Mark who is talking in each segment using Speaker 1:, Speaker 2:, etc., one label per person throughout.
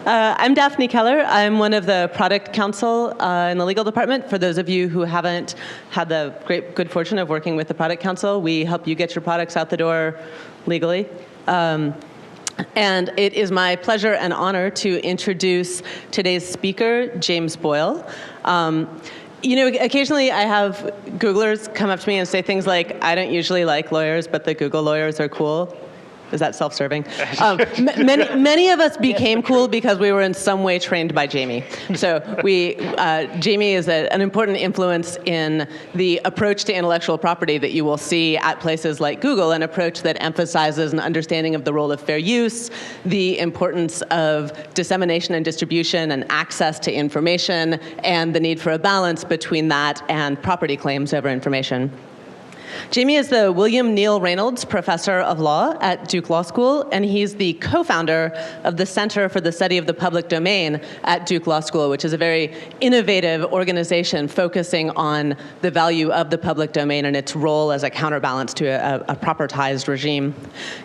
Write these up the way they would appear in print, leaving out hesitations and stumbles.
Speaker 1: I'm Daphne Keller. I'm one of the product counsel in the legal department. For those of you who haven't had the good fortune of working with the product counsel, we help you get your products out the door legally. And it is my pleasure and honor to introduce today's speaker, James Boyle. Occasionally I have Googlers come up to me and say things like, I don't usually like lawyers, but the Google lawyers are cool. Is that self-serving? Many of us became cool because we were in some way trained by Jamie. So Jamie is an important influence in the approach to intellectual property that you will see at places like Google, an approach that emphasizes an understanding of the role of fair use, the importance of dissemination and distribution and access to information, and the need for a balance between that and property claims over information. Jamie is the William Neal Reynolds Professor of Law at Duke Law School, and he's the co-founder of the Center for the Study of the Public Domain at Duke Law School, which is a very innovative organization focusing on the value of the public domain and its role as a counterbalance to a propertized regime.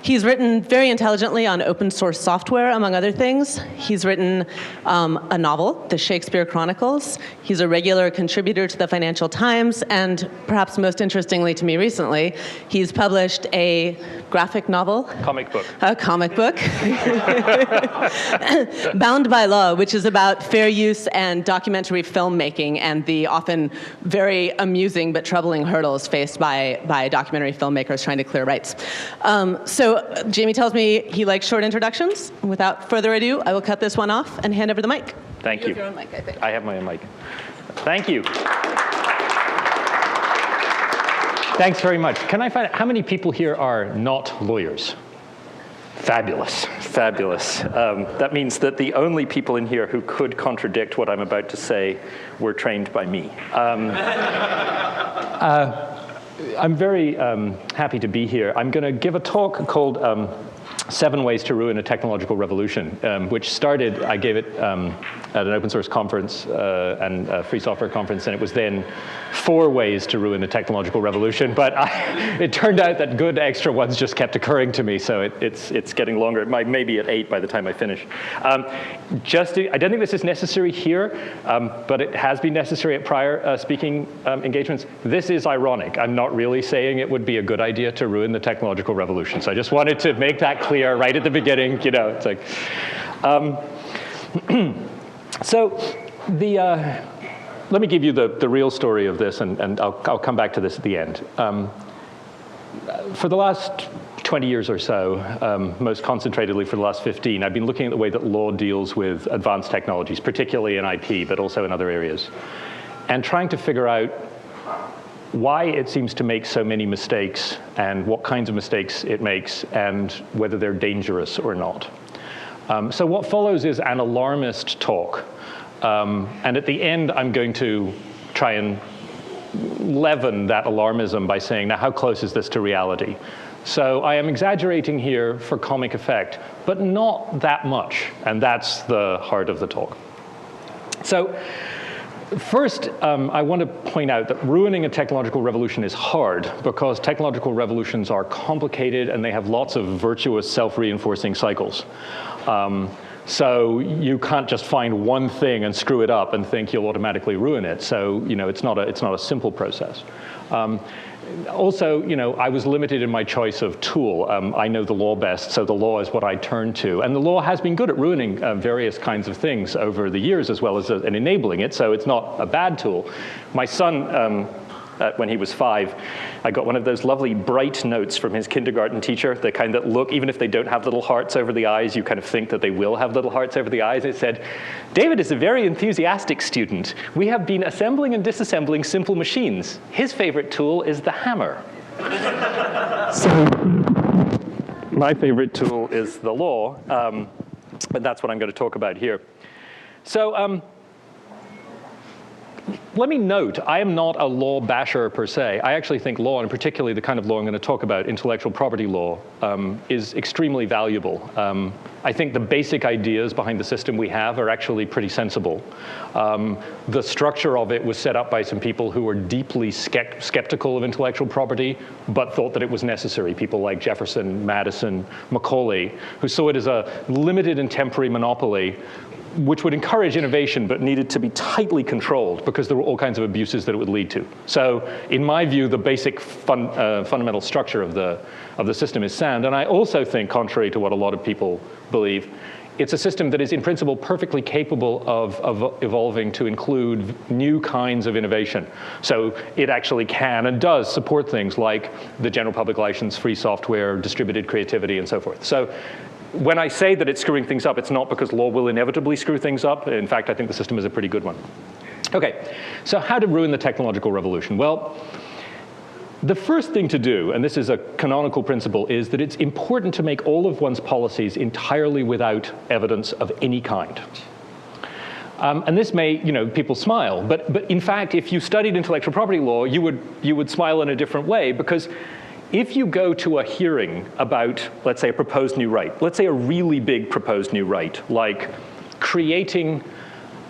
Speaker 1: He's written very intelligently on open source software, among other things. He's written a novel, The Shakespeare Chronicles. He's a regular contributor to the Financial Times, and perhaps most interestingly to me recently, he's published a graphic novel. A comic book. Bound by Law, which is about fair use and documentary filmmaking and the often very amusing but troubling hurdles faced by documentary filmmakers trying to clear rights. So Jamie tells me he likes short introductions. Without further ado, I will cut this one off and hand over the mic.
Speaker 2: Thank you.
Speaker 1: You have your own mic, I think.
Speaker 2: I have my own mic. Thank you. Thanks very much. Can I find out how many people here are not lawyers? Fabulous, fabulous. That means that the only people in here who could contradict what I'm about to say were trained by me. I'm very happy to be here. I'm going to give a talk called 7 Ways to Ruin a Technological Revolution, which started, I gave it at an open source conference and a free software conference, and it was then 4 ways to ruin a technological revolution, but it turned out that good extra ones just kept occurring to me, so it's getting longer. It might maybe at 8 by the time I finish. I don't think this is necessary here, but it has been necessary at prior speaking engagements. This is ironic. I'm not really saying it would be a good idea to ruin the technological revolution, so I just wanted to make that clear right at the beginning. It's like, so let me give you the real story of this, and I'll come back to this at the end. For the last 20 years or so, most concentratedly for the last 15, I've been looking at the way that law deals with advanced technologies, particularly in IP, but also in other areas, and trying to figure out why it seems to make so many mistakes and what kinds of mistakes it makes and whether they're dangerous or not. So what follows is an alarmist talk. And at the end, I'm going to try and leaven that alarmism by saying, now, how close is this to reality? So I am exaggerating here for comic effect, but not that much. And that's the heart of the talk. So first, I want to point out that ruining a technological revolution is hard because technological revolutions are complicated and they have lots of virtuous self-reinforcing cycles. So you can't just find one thing and screw it up and think you'll automatically ruin it. So it's not a simple process. Also, I was limited in my choice of tool. I know the law best, so the law is what I turn to. And the law has been good at ruining various kinds of things over the years, as well as in enabling it, so it's not a bad tool. My son, when he was 5, I got one of those lovely bright notes from his kindergarten teacher, the kind that look, even if they don't have little hearts over the eyes, you kind of think that they will have little hearts over the eyes. It said, "David is a very enthusiastic student. We have been assembling and disassembling simple machines. His favorite tool is the hammer." So my favorite tool is the law, but that's what I'm going to talk about here. So let me note, I am not a law basher per se. I actually think law, and particularly the kind of law I'm going to talk about, intellectual property law, is extremely valuable. I think the basic ideas behind the system we have are actually pretty sensible. The structure of it was set up by some people who were deeply skeptical of intellectual property, but thought that it was necessary. People like Jefferson, Madison, Macaulay, who saw it as a limited and temporary monopoly, which would encourage innovation, but needed to be tightly controlled because there were all kinds of abuses that it would lead to. So in my view, the basic fundamental structure of the system is sound. And I also think, contrary to what a lot of people believe, it's a system that is in principle perfectly capable of evolving to include new kinds of innovation. So it actually can and does support things like the general public license, free software, distributed creativity, and so forth. So when I say that it's screwing things up, it's not because law will inevitably screw things up. In fact, I think the system is a pretty good one. Okay, so how to ruin the technological revolution? Well, the first thing to do, and this is a canonical principle, is that it's important to make all of one's policies entirely without evidence of any kind. And this may, people smile, but in fact, if you studied intellectual property law, you would smile in a different way, because if you go to a hearing about, let's say, a proposed new right, let's say a really big proposed new right, like creating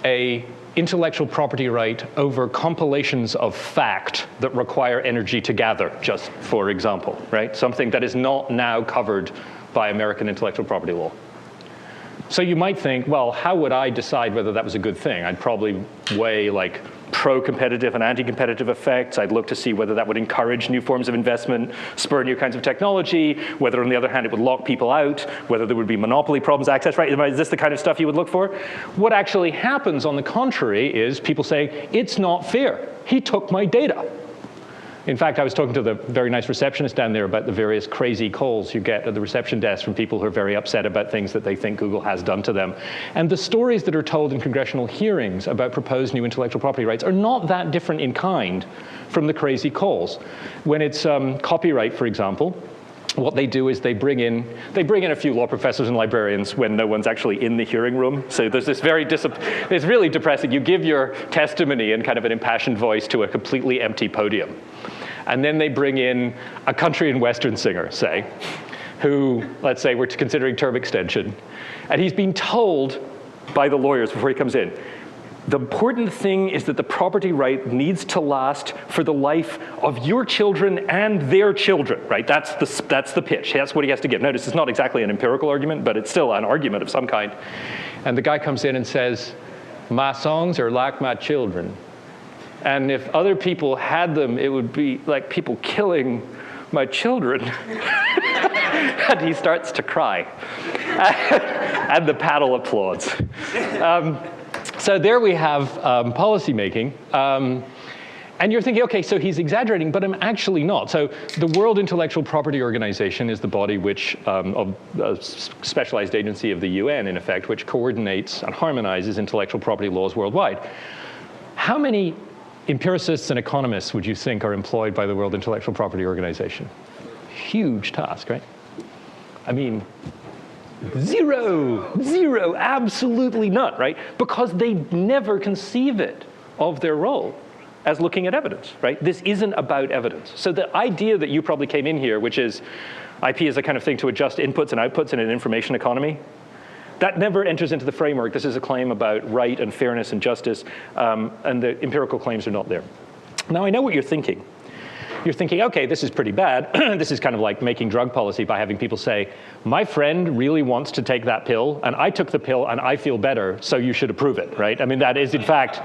Speaker 2: a intellectual property right over compilations of fact that require energy to gather, just for example, right? Something that is not now covered by American intellectual property law. So you might think, well, how would I decide whether that was a good thing? I'd probably weigh like pro-competitive and anti-competitive effects. I'd look to see whether that would encourage new forms of investment, spur new kinds of technology, whether on the other hand it would lock people out, whether there would be monopoly problems, access rights. Is this the kind of stuff you would look for? What actually happens, on the contrary, is people say, it's not fair. He took my data. In fact, I was talking to the very nice receptionist down there about the various crazy calls you get at the reception desk from people who are very upset about things that they think Google has done to them. And the stories that are told in congressional hearings about proposed new intellectual property rights are not that different in kind from the crazy calls. When it's copyright, for example, what they do is they bring in a few law professors and librarians when no one's actually in the hearing room. So there's this it's really depressing. You give your testimony in kind of an impassioned voice to a completely empty podium. And then they bring in a country and western singer, say, who, let's say, we're considering term extension. And he's been told by the lawyers before he comes in, the important thing is that the property right needs to last for the life of your children and their children, right? That's the pitch. That's what he has to give. Notice it's not exactly an empirical argument, but it's still an argument of some kind. And the guy comes in and says, my songs are like my children. And if other people had them, it would be like people killing my children. And he starts to cry. And the panel applauds. So there we have policy making. And you're thinking, OK, so he's exaggerating, but I'm actually not. So the World Intellectual Property Organization is the body which, of a specialized agency of the UN, in effect, which coordinates and harmonizes intellectual property laws worldwide. How many empiricists and economists would you think are employed by the World Intellectual Property Organization? Huge task, right? I mean, zero, absolutely none, right? Because they never conceive it of their role as looking at evidence, right? This isn't about evidence. So the idea that you probably came in here, which is IP is a kind of thing to adjust inputs and outputs in an information economy, that never enters into the framework. This is a claim about right and fairness and justice, and the empirical claims are not there. Now, I know what you're thinking. You're thinking, OK, this is pretty bad. This is kind of like making drug policy by having people say, my friend really wants to take that pill, and I took the pill, and I feel better, so you should approve it, right? I mean, that is, in fact,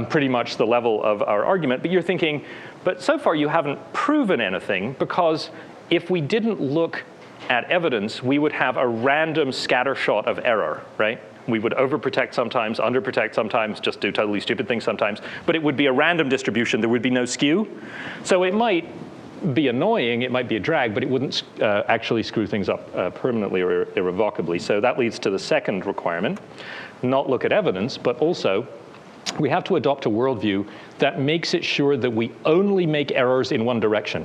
Speaker 2: pretty much the level of our argument. But you're thinking, but so far you haven't proven anything, because if we didn't look at evidence, we would have a random scattershot of error, right? We would overprotect sometimes, underprotect sometimes, just do totally stupid things sometimes. But it would be a random distribution. There would be no skew. So it might be annoying. It might be a drag. But it wouldn't actually screw things up permanently or irrevocably. So that leads to the second requirement, not look at evidence, but also we have to adopt a worldview that makes it sure that we only make errors in one direction.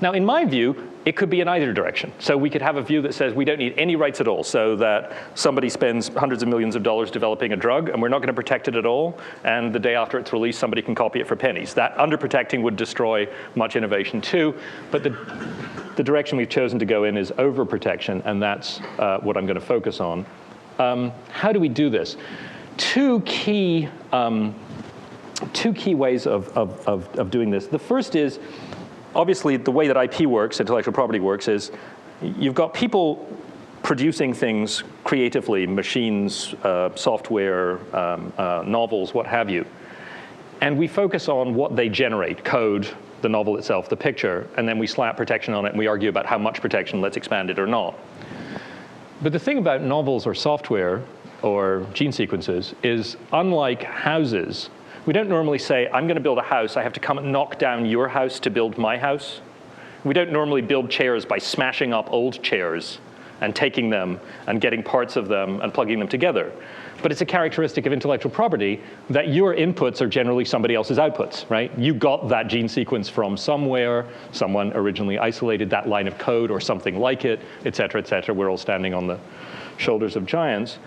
Speaker 2: Now, in my view, It could be in either direction. So we could have a view that says we don't need any rights at all, so that somebody spends hundreds of millions of dollars developing a drug, and we're not going to protect it at all, and the day after it's released, somebody can copy it for pennies. That underprotecting would destroy much innovation too, but the direction we've chosen to go in is overprotection, and that's what I'm going to focus on. How do we do this? Two key ways of doing this. The first is, obviously, the way that IP works, intellectual property works, is you've got people producing things creatively, machines, software, novels, what have you. And we focus on what they generate, code, the novel itself, the picture, and then we slap protection on it, and we argue about how much protection, let's expand it or not. But the thing about novels or software or gene sequences is, unlike houses, we don't normally say, I'm going to build a house, I have to come and knock down your house to build my house. We don't normally build chairs by smashing up old chairs and taking them and getting parts of them and plugging them together. But it's a characteristic of intellectual property that your inputs are generally somebody else's outputs, right? You got that gene sequence from somewhere, someone originally isolated that line of code or something like it, et cetera, et cetera. We're all standing on the shoulders of giants.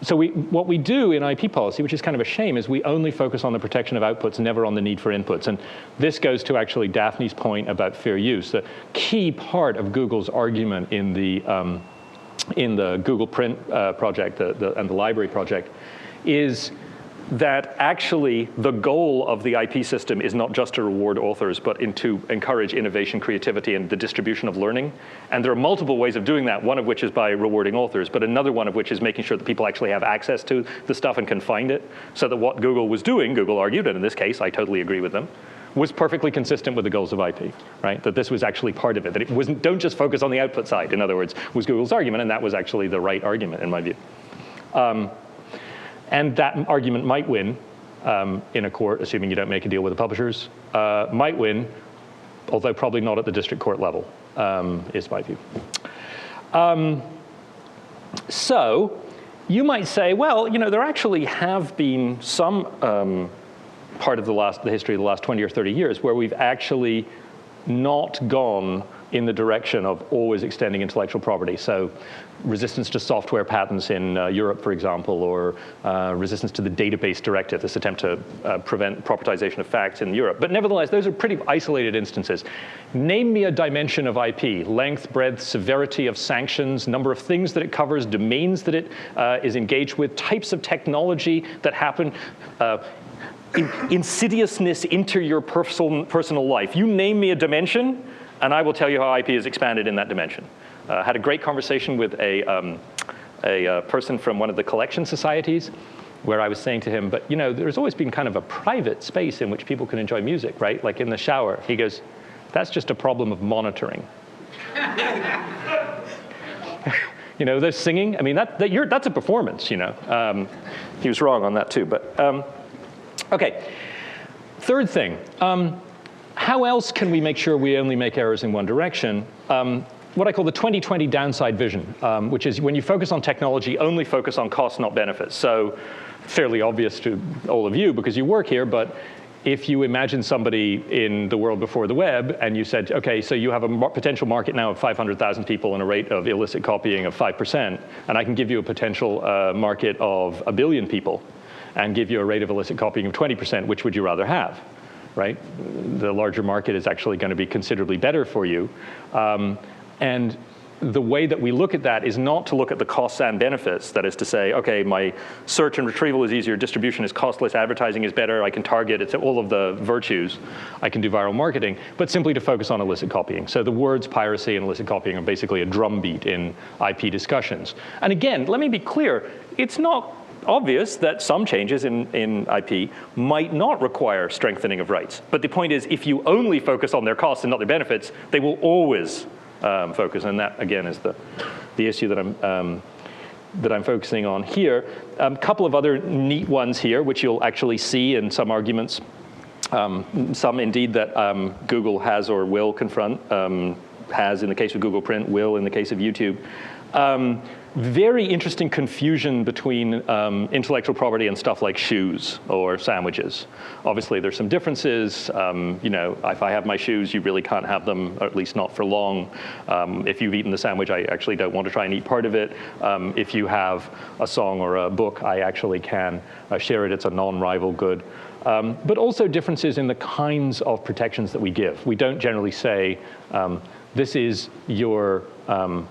Speaker 2: So what we do in IP policy, which is kind of a shame, is we only focus on the protection of outputs, never on the need for inputs. And this goes to actually Daphne's point about fair use. The key part of Google's argument in the Google Print project and the library project is that actually the goal of the IP system is not just to reward authors, but to encourage innovation, creativity, and the distribution of learning. And there are multiple ways of doing that, one of which is by rewarding authors, but another one of which is making sure that people actually have access to the stuff and can find it, so that what Google was doing, Google argued, and in this case, I totally agree with them, was perfectly consistent with the goals of IP, right? That this was actually part of it, that it wasn't, don't just focus on the output side, in other words, was Google's argument, and that was actually the right argument, in my view. And that argument might win in a court, assuming you don't make a deal with the publishers, might win, although probably not at the district court level, is my view. So you might say, well, you know, there actually have been some part of the history of the last 20 or 30 years where we've actually not gone in the direction of always extending intellectual property. So resistance to software patents in Europe, for example, or resistance to the database directive, this attempt to prevent propertization of facts in Europe. But nevertheless, those are pretty isolated instances. Name me a dimension of IP: length, breadth, severity of sanctions, number of things that it covers, domains that it is engaged with, types of technology that happen, insidiousness into your personal life. You name me a dimension, and I will tell you how IP is expanded in that dimension. Had a great conversation with a person from one of the collection societies, where I was saying to him, but you know, there's always been kind of a private space in which people can enjoy music, right? Like in the shower. He goes, that's just a problem of monitoring. You know, there's singing. I mean, that's a performance, you know. He was wrong on that too, but okay. Third thing. How else can we make sure we only make errors in one direction? What I call the 20/20 downside vision, which is when you focus on technology, only focus on costs, not benefits. So fairly obvious to all of you because you work here, but if you imagine somebody in the world before the web and you said, okay, so you have a potential market now of 500,000 people and a rate of illicit copying of 5%, and I can give you a potential market of 1 billion people and give you a rate of illicit copying of 20%, which would you rather have? Right? The larger market is actually going to be considerably better for you. And the way that we look at that is not to look at the costs and benefits. That is to say, okay, my search and retrieval is easier, distribution is costless, advertising is better, I can target, it's all of the virtues, I can do viral marketing, but simply to focus on illicit copying. So the words piracy and illicit copying are basically a drumbeat in IP discussions. And again, let me be clear, it's not obvious that some changes in IP might not require strengthening of rights. But the point is, if you only focus on their costs and not their benefits, they will always focus. And that, again, is the issue that I'm focusing on here. A couple of other neat ones here, which you'll actually see in some arguments. Some, indeed, that Google has or will confront, has in the case of Google Print, will in the case of YouTube. very interesting confusion between intellectual property and stuff like shoes or sandwiches. Obviously, there's some differences. If I have my shoes, you really can't have them, or at least not for long. If you've eaten the sandwich, I actually don't want to try and eat part of it. If you have a song or a book, I actually can share it. It's a non-rival good. But also differences in the kinds of protections that we give. We don't generally say, this is your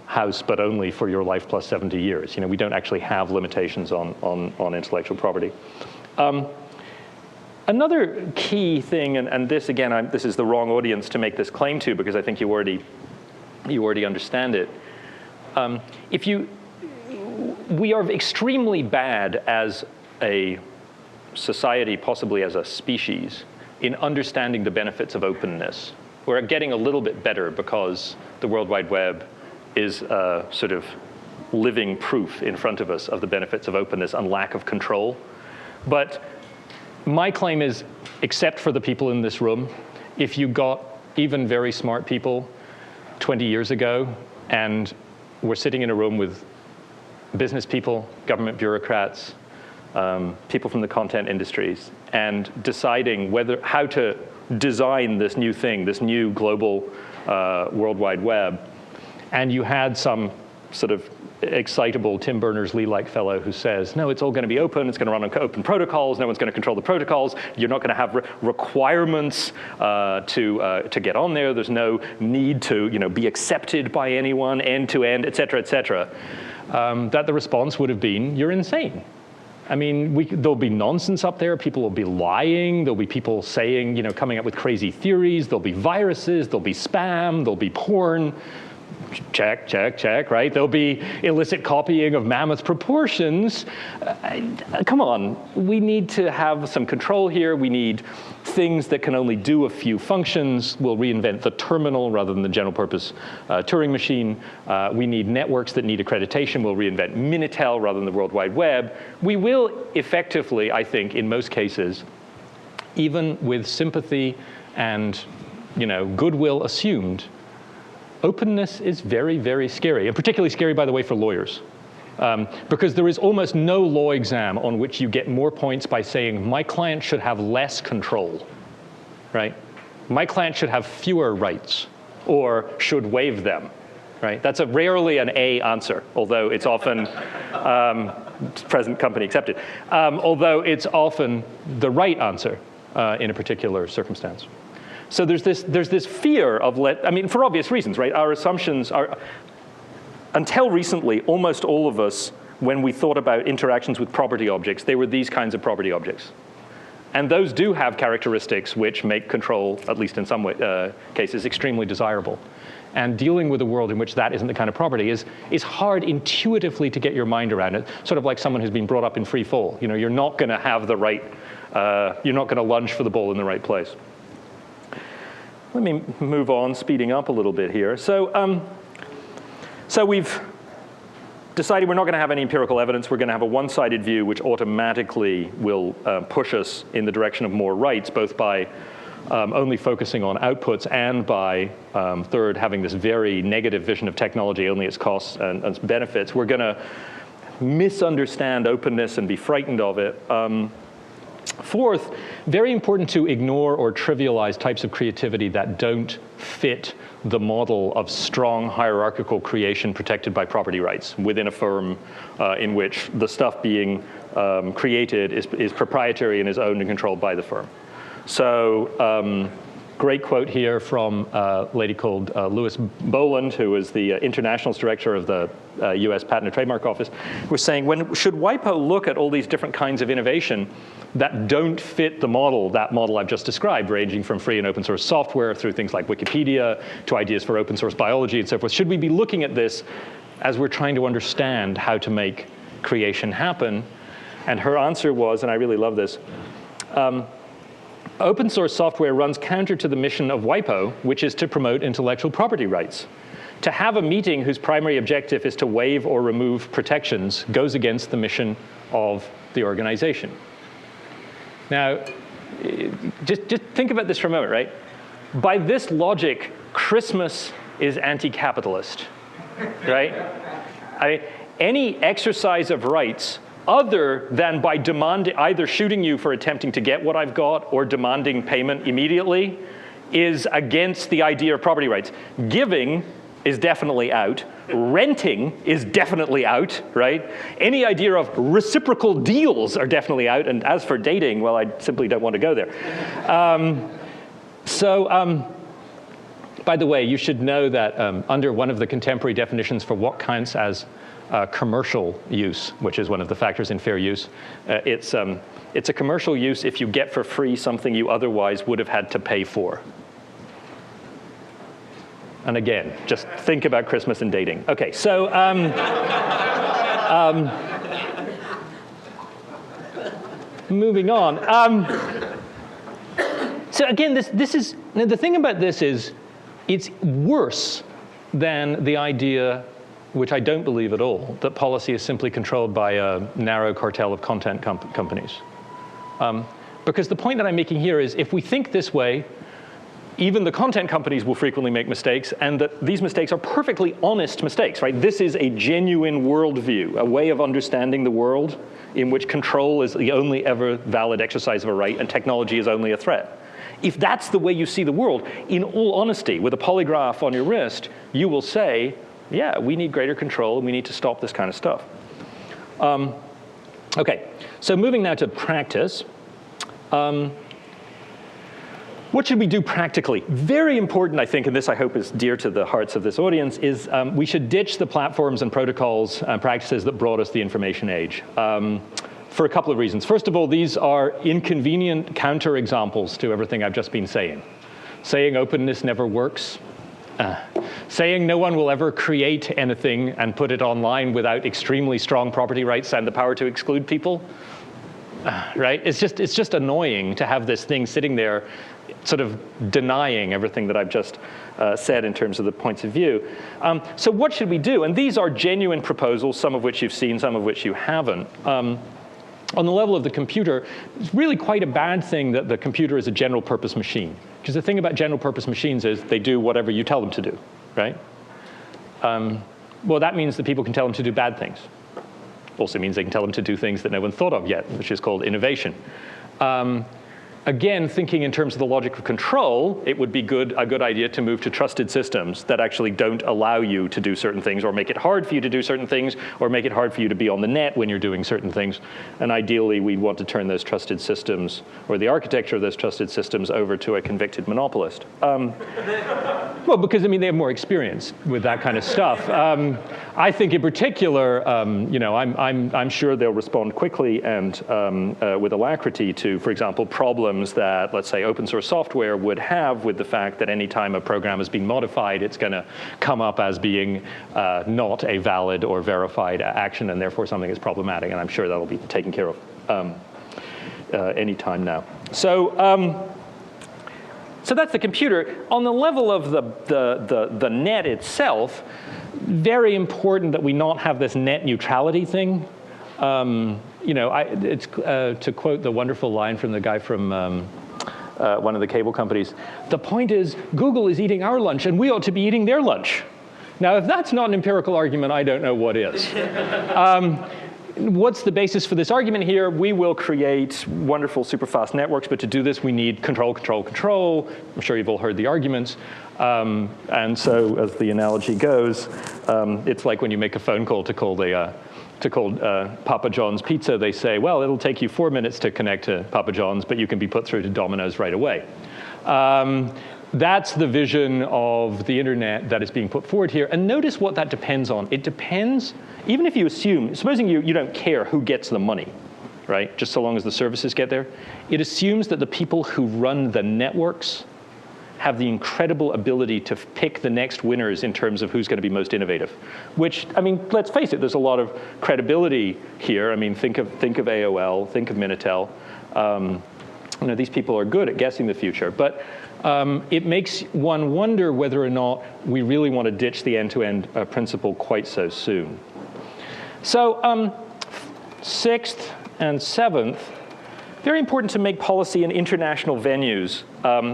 Speaker 2: house, but only for your life plus 70 years. We don't actually have limitations on intellectual property. Another key thing, and this again, this is the wrong audience to make this claim to, because I think you already understand it. We are extremely bad as a society, possibly as a species, in understanding the benefits of openness. We're getting a little bit better because the World Wide Web is sort of living proof in front of us of the benefits of openness and lack of control. But my claim is, except for the people in this room, if you got even very smart people 20 years ago and were sitting in a room with business people, government bureaucrats, people from the content industries, and deciding how to design this new thing, this new global World Wide Web, and you had some sort of excitable Tim Berners-Lee-like fellow who says, no, it's all going to be open, it's going to run on open protocols, no one's going to control the protocols, you're not going to have requirements to get on there, there's no need to be accepted by anyone, end to end, et cetera, that the response would have been, you're insane. I mean, there'll be nonsense up there. People will be lying. There'll be people saying, coming up with crazy theories. There'll be viruses. There'll be spam. There'll be porn. Check, check, check, right? There'll be illicit copying of mammoth proportions. Come on, we need to have some control here. We need things that can only do a few functions. We'll reinvent the terminal rather than the general purpose Turing machine. We need networks that need accreditation. We'll reinvent Minitel rather than the World Wide Web. We will effectively, I think, in most cases, even with sympathy and goodwill assumed, openness is very, very scary, and particularly scary, by the way, for lawyers. Because there is almost no law exam on which you get more points by saying, my client should have less control, right? My client should have fewer rights, or should waive them, right? That's rarely an A answer, although it's often, present company accepted, although it's often the right answer in a particular circumstance. So there's this fear of for obvious reasons, right? Our assumptions are, until recently, almost all of us, when we thought about interactions with property objects, they were these kinds of property objects. And those do have characteristics which make control, at least in some cases, extremely desirable. And dealing with a world in which that isn't the kind of property is hard intuitively to get your mind around it, sort of like someone who's been brought up in free fall. You're not going to have the right, you're not going to lunge for the ball in the right place. Let me move on, speeding up a little bit here. So we've decided we're not going to have any empirical evidence. We're going to have a one-sided view, which automatically will push us in the direction of more rights, both by only focusing on outputs and by, third, having this very negative vision of technology, only its costs and its benefits. We're going to misunderstand openness and be frightened of it. Fourth, very important to ignore or trivialize types of creativity that don't fit the model of strong hierarchical creation protected by property rights within a firm in which the stuff being created is proprietary and is owned and controlled by the firm. So great quote here from a lady called Louise Boland, who is the internationals director of the US Patent and Trademark Office, was saying, should WIPO look at all these different kinds of innovation that don't fit the model, that model I've just described, ranging from free and open source software through things like Wikipedia to ideas for open source biology and so forth? Should we be looking at this as we're trying to understand how to make creation happen? And her answer was, and I really love this, open source software runs counter to the mission of WIPO, which is to promote intellectual property rights. To have a meeting whose primary objective is to waive or remove protections goes against the mission of the organization. Now, just think about this for a moment, right? By this logic, Christmas is anti-capitalist, right? any exercise of rights other than by either shooting you for attempting to get what I've got or demanding payment immediately is against the idea of property rights. Giving is definitely out. Renting is definitely out, right? Any idea of reciprocal deals are definitely out. And as for dating, well, I simply don't want to go there. By the way, you should know that under one of the contemporary definitions for what counts as commercial use, which is one of the factors in fair use, it's a commercial use if you get for free something you otherwise would have had to pay for. And again, just think about Christmas and dating. Okay, so moving on. So again, this is the thing about this is it's worse than the idea, which I don't believe at all, that policy is simply controlled by a narrow cartel of content companies. Because the point that I'm making here is if we think this way, even the content companies will frequently make mistakes, and that these mistakes are perfectly honest mistakes, right? This is a genuine worldview, a way of understanding the world in which control is the only ever valid exercise of a right and technology is only a threat. If that's the way you see the world, in all honesty, with a polygraph on your wrist, you will say, yeah, we need greater control and we need to stop this kind of stuff. Okay, so moving now to practice. What should we do practically? Very important, I think, and this I hope is dear to the hearts of this audience, is we should ditch the platforms and protocols and practices that brought us the information age. For a couple of reasons. First of all, these are inconvenient counterexamples to everything I've just been saying. Saying openness never works. Saying no one will ever create anything and put it online without extremely strong property rights and the power to exclude people. Right? It's just annoying to have this thing sitting there sort of denying everything that I've just said in terms of the points of view. So what should we do? And these are genuine proposals, some of which you've seen, some of which you haven't. On the level of the computer, it's really quite a bad thing that the computer is a general purpose machine. Because the thing about general purpose machines is they do whatever you tell them to do, right? Well, that means that people can tell them to do bad things. Also means they can tell them to do things that no one thought of yet, which is called innovation. Again, thinking in terms of the logic of control, it would be a good idea to move to trusted systems that actually don't allow you to do certain things or make it hard for you to do certain things or make it hard for you to be on the net when you're doing certain things. And ideally, we'd want to turn those trusted systems or the architecture of those trusted systems over to a convicted monopolist. Well, because, I mean, they have more experience with that kind of stuff. I think in particular, I'm sure they'll respond quickly and with alacrity to, for example, problems that, let's say, open source software would have with the fact that any time a program has been modified, it's going to come up as being not a valid or verified action, and therefore something is problematic. And I'm sure that'll be taken care of any time now. So that's the computer. On the level of the net itself, very important that we not have this net neutrality thing. It's to quote the wonderful line from the guy from one of the cable companies, the point is Google is eating our lunch and we ought to be eating their lunch. Now, if that's not an empirical argument, I don't know what is. What's the basis for this argument here? We will create wonderful superfast networks, but to do this, we need control, control, control. I'm sure you've all heard the arguments. And so, as the analogy goes, it's like when you make a phone call to call Papa John's Pizza. They say, well, it'll take you 4 minutes to connect to Papa John's, but you can be put through to Domino's right away. That's the vision of the internet that is being put forward here. And notice what that depends on. It depends, even if you assume, supposing you don't care who gets the money, right? Just so long as the services get there. It assumes that the people who run the networks have the incredible ability to pick the next winners in terms of who's going to be most innovative. Which, I mean, let's face it, there's a lot of credibility here. I mean, think of AOL, think of Minitel. These people are good at guessing the future. But it makes one wonder whether or not we really want to ditch the end-to-end principle quite so soon. So sixth and seventh, very important to make policy in international venues,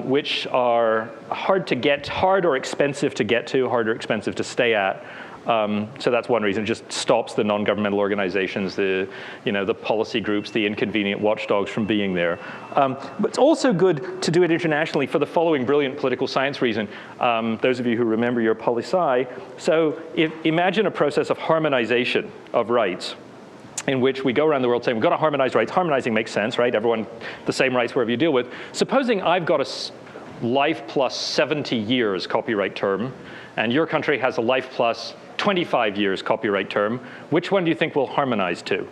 Speaker 2: which are hard or expensive to get to, hard or expensive to stay at. So that's one reason. It just stops the non-governmental organizations, the policy groups, the inconvenient watchdogs from being there. But it's also good to do it internationally for the following brilliant political science reason. Those of you who remember your poli-sci, so imagine a process of harmonization of rights in which we go around the world saying, we've got to harmonize rights. Harmonizing makes sense, right? Everyone, the same rights wherever you deal with. Supposing I've got a life plus 70 years copyright term, and your country has a life plus 25 years copyright term, which one do you think we'll harmonize to?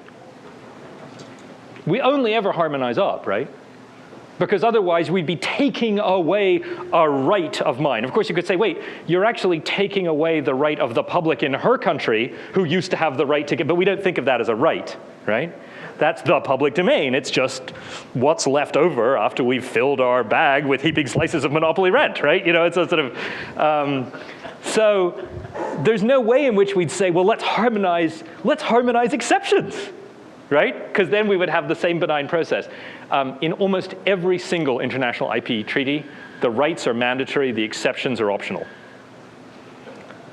Speaker 2: We only ever harmonize up, right? Because otherwise we'd be taking away a right of mine. Of course, you could say, wait, you're actually taking away the right of the public in her country who used to have the right to get, but we don't think of that as a right, right? That's the public domain. It's just what's left over after we've filled our bag with heaping slices of monopoly rent, right? It's a sort of, so there's no way in which we'd say, well, let's harmonize exceptions, right? Because then we would have the same benign process. In almost every single international IP treaty, the rights are mandatory, the exceptions are optional.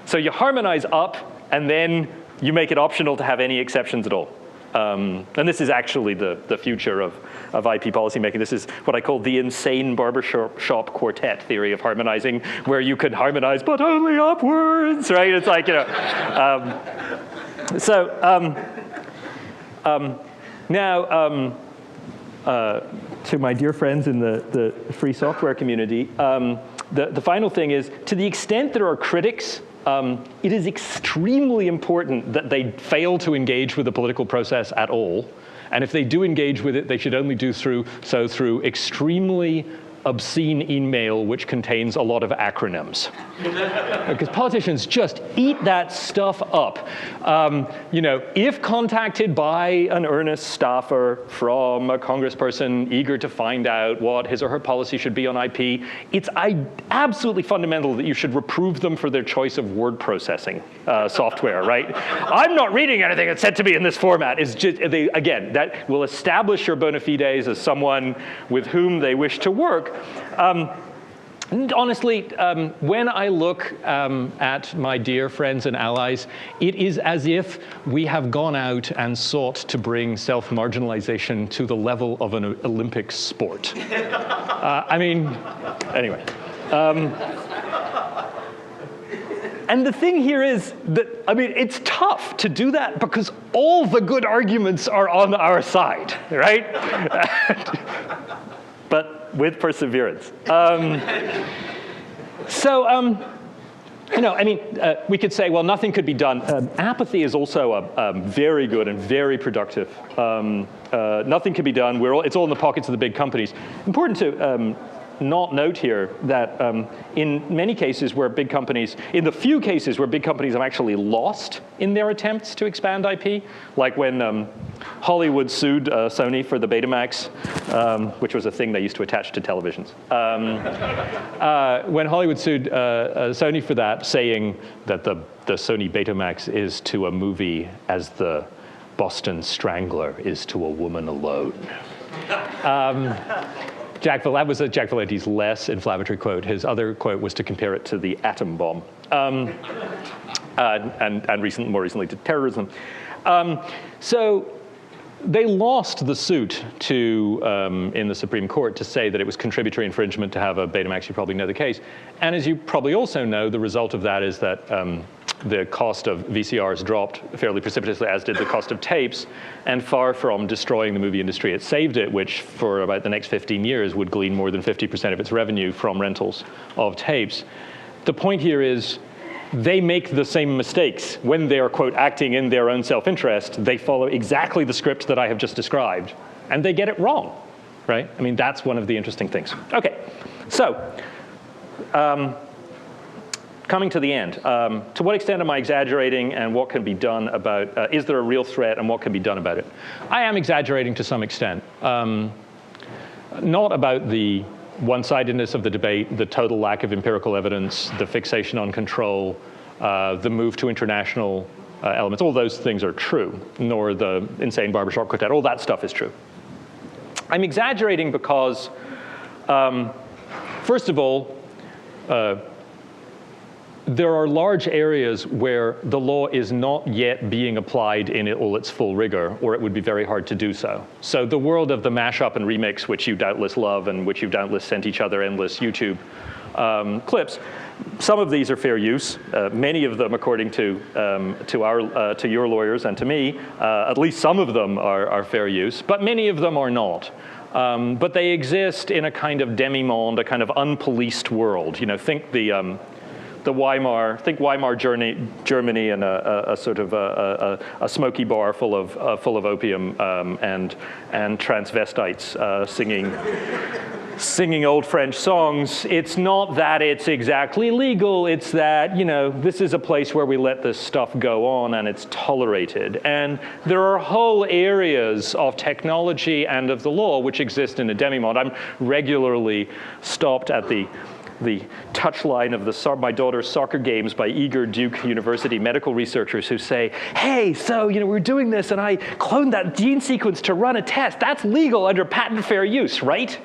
Speaker 2: So you harmonize up, and then you make it optional to have any exceptions at all. And this is actually the future of IP policymaking. This is what I call the insane barbershop quartet theory of harmonizing, where you could harmonize, but only upwards, right? It's like, now, to my dear friends in the free software community, the final thing is, to the extent there are critics, it is extremely important that they fail to engage with the political process at all. And if they do engage with it, they should only do so through extremely obscene email which contains a lot of acronyms. Because politicians just eat that stuff up. If contacted by an earnest staffer from a congressperson eager to find out what his or her policy should be on IP, it's absolutely fundamental that you should reprove them for their choice of word processing software, right? I'm not reading anything that's said to me in this format. It's just, again, that will establish your bona fides as someone with whom they wish to work. And honestly, when I look at my dear friends and allies, it is as if we have gone out and sought to bring self-marginalization to the level of an Olympic sport. Anyway. And the thing here is that, it's tough to do that because all the good arguments are on our side, right? But with perseverance. We could say, well, nothing could be done. Apathy is also very good and very productive. Nothing can be done. It's all in the pockets of the big companies. Important to not note here that in many cases where big companies, in the few cases where big companies have actually lost in their attempts to expand IP, like when Hollywood sued Sony for the Betamax, which was a thing they used to attach to televisions. When Hollywood sued Sony for that, saying that the Sony Betamax is to a movie as the Boston Strangler is to a woman alone. That was Jack Valenti's less inflammatory quote. His other quote was to compare it to the atom bomb, and more recently to terrorism. So they lost the suit in the Supreme Court to say that it was contributory infringement to have a Betamax. You probably know the case. And as you probably also know, the result of that is that the cost of VCRs dropped fairly precipitously, as did the cost of tapes. And far from destroying the movie industry, it saved it, which for about the next 15 years would glean more than 50% of its revenue from rentals of tapes. The point here is they make the same mistakes. When they're, quote, acting in their own self-interest, they follow exactly the script that I have just described, and they get it wrong, right? That's one of the interesting things. Okay, so coming to the end, to what extent am I exaggerating, and what can be done about, is there a real threat, and what can be done about it? I am exaggerating to some extent. Not about the one-sidedness of the debate, the total lack of empirical evidence, the fixation on control, the move to international elements. All those things are true, nor the insane barbershop quartet. All that stuff is true. I'm exaggerating because, first of all, there are large areas where the law is not yet being applied in all its full rigor, or it would be very hard to do so. So the world of the mashup and remix, which you doubtless love and which you've doubtless sent each other endless YouTube clips, some of these are fair use. Many of them, according to your lawyers and to me, at least some of them are fair use, but many of them are not. But they exist in a kind of demi-monde, a kind of unpoliced world. You know, think Weimar Germany, and a sort of a smoky bar full of opium and transvestites singing old French songs. It's not that it's exactly legal, it's that, you know, this is a place where we let this stuff go on and it's tolerated. And there are whole areas of technology and of the law which exist in a demi-monde. I'm regularly stopped at the touchline of my daughter's soccer games by eager Duke University medical researchers who say, hey, so, you know, we're doing this and I cloned that gene sequence to run a test. That's legal under patent fair use, right?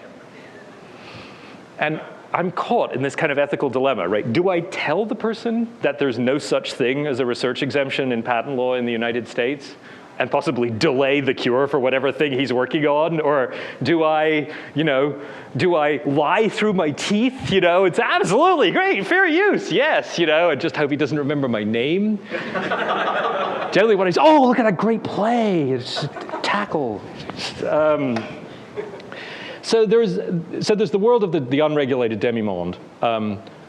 Speaker 2: And I'm caught in this kind of ethical dilemma, right? Do I tell the person that there's no such thing as a research exemption in patent law in the United States and possibly delay the cure for whatever thing he's working on? Or do I lie through my teeth? You know, it's absolutely great, fair use, yes, you know, and just hope he doesn't remember my name? Generally when he's, oh, look at that great play, it's tackle. So there's the world of the unregulated demi-monde.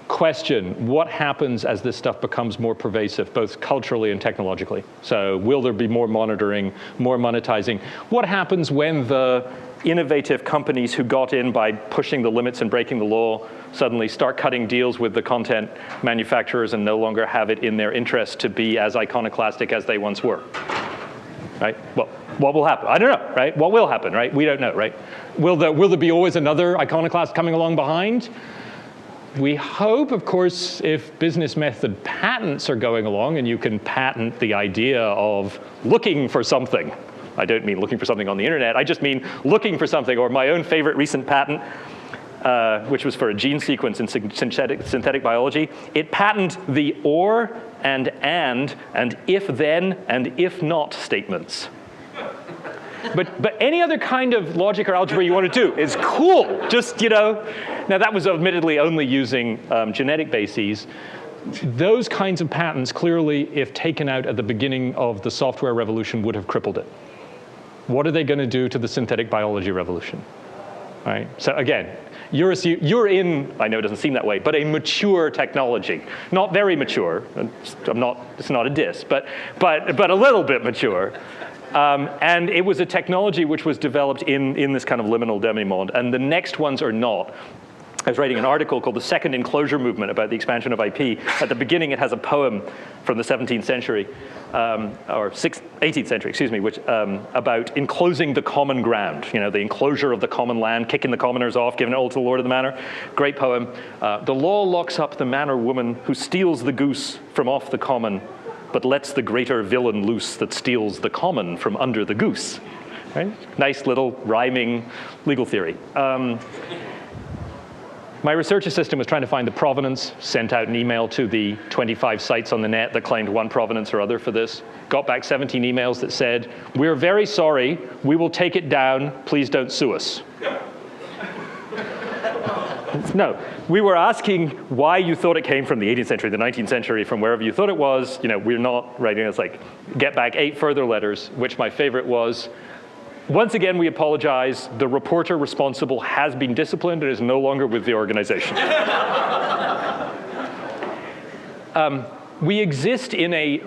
Speaker 2: Question, what happens as this stuff becomes more pervasive, both culturally and technologically? So will there be more monitoring, more monetizing? What happens when the innovative companies who got in by pushing the limits and breaking the law suddenly start cutting deals with the content manufacturers and no longer have it in their interest to be as iconoclastic as they once were? Right? Well, what will happen? I don't know, right? What will happen, right? We don't know, right? Will there be always another iconoclast coming along behind? We hope, of course, if business method patents are going along and you can patent the idea of looking for something. I don't mean looking for something on the internet, I just mean looking for something, or my own favorite recent patent, which was for a gene sequence in synthetic biology. It patented the or and if then and if not statements. But any other kind of logic or algebra you want to do is cool. Just, you know, now that was admittedly only using genetic bases. Those kinds of patents clearly, if taken out at the beginning of the software revolution, would have crippled it. What are they going to do to the synthetic biology revolution? Right? So again, you're in, I know it doesn't seem that way, but a mature technology. Not very mature. It's not a diss, but a little bit mature. And it was a technology which was developed in this kind of liminal demi-monde, and the next ones are not. I was writing an article called The Second Enclosure Movement about the expansion of IP. At the beginning, it has a poem from the 17th century, or 18th century, excuse me, which about enclosing the common ground, you know, the enclosure of the common land, kicking the commoners off, giving it all to the lord of the manor. Great poem. The law locks up the manor woman who steals the goose from off the common, but lets the greater villain loose that steals the common from under the goose. Right? Nice little rhyming legal theory. My research assistant was trying to find the provenance, sent out an email to the 25 sites on the net that claimed one provenance or other for this, got back 17 emails that said, we're very sorry, we will take it down, please don't sue us. No, we were asking why you thought it came from the 18th century, the 19th century, from wherever you thought it was. You know, we're not writing, it's like, get back 8 further letters, which my favorite was, once again, we apologize. The reporter responsible has been disciplined and is no longer with the organization. We exist in a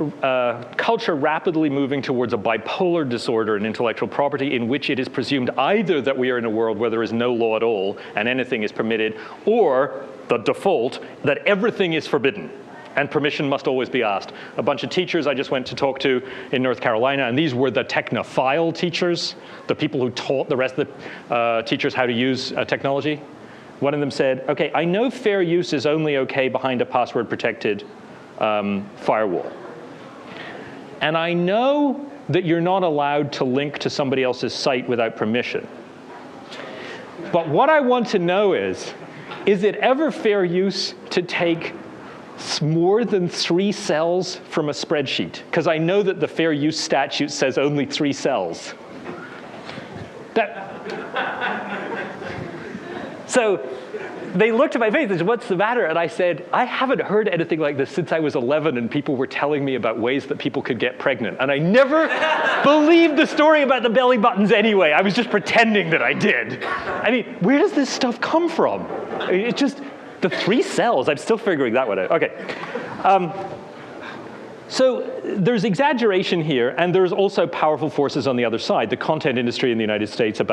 Speaker 2: culture rapidly moving towards a bipolar disorder in intellectual property in which it is presumed either that we are in a world where there is no law at all and anything is permitted, or the default that everything is forbidden. And permission must always be asked. A bunch of teachers I just went to talk to in North Carolina, and these were the technophile teachers, the people who taught the rest of the teachers how to use technology. One of them said, okay, I know fair use is only okay behind a password-protected firewall. And I know that you're not allowed to link to somebody else's site without permission. But what I want to know is it ever fair use to take more than 3 cells from a spreadsheet, because I know that the fair use statute says only 3 cells. So they looked at my face and said, what's the matter? And I said, I haven't heard anything like this since I was 11 and people were telling me about ways that people could get pregnant. And I never believed the story about the belly buttons anyway. I was just pretending that I did. I mean, where does this stuff come from? I mean, it's just the 3 cells. I'm still figuring that one out. OK. So there's exaggeration here, and there's also powerful forces on the other side. The content industry in the United States is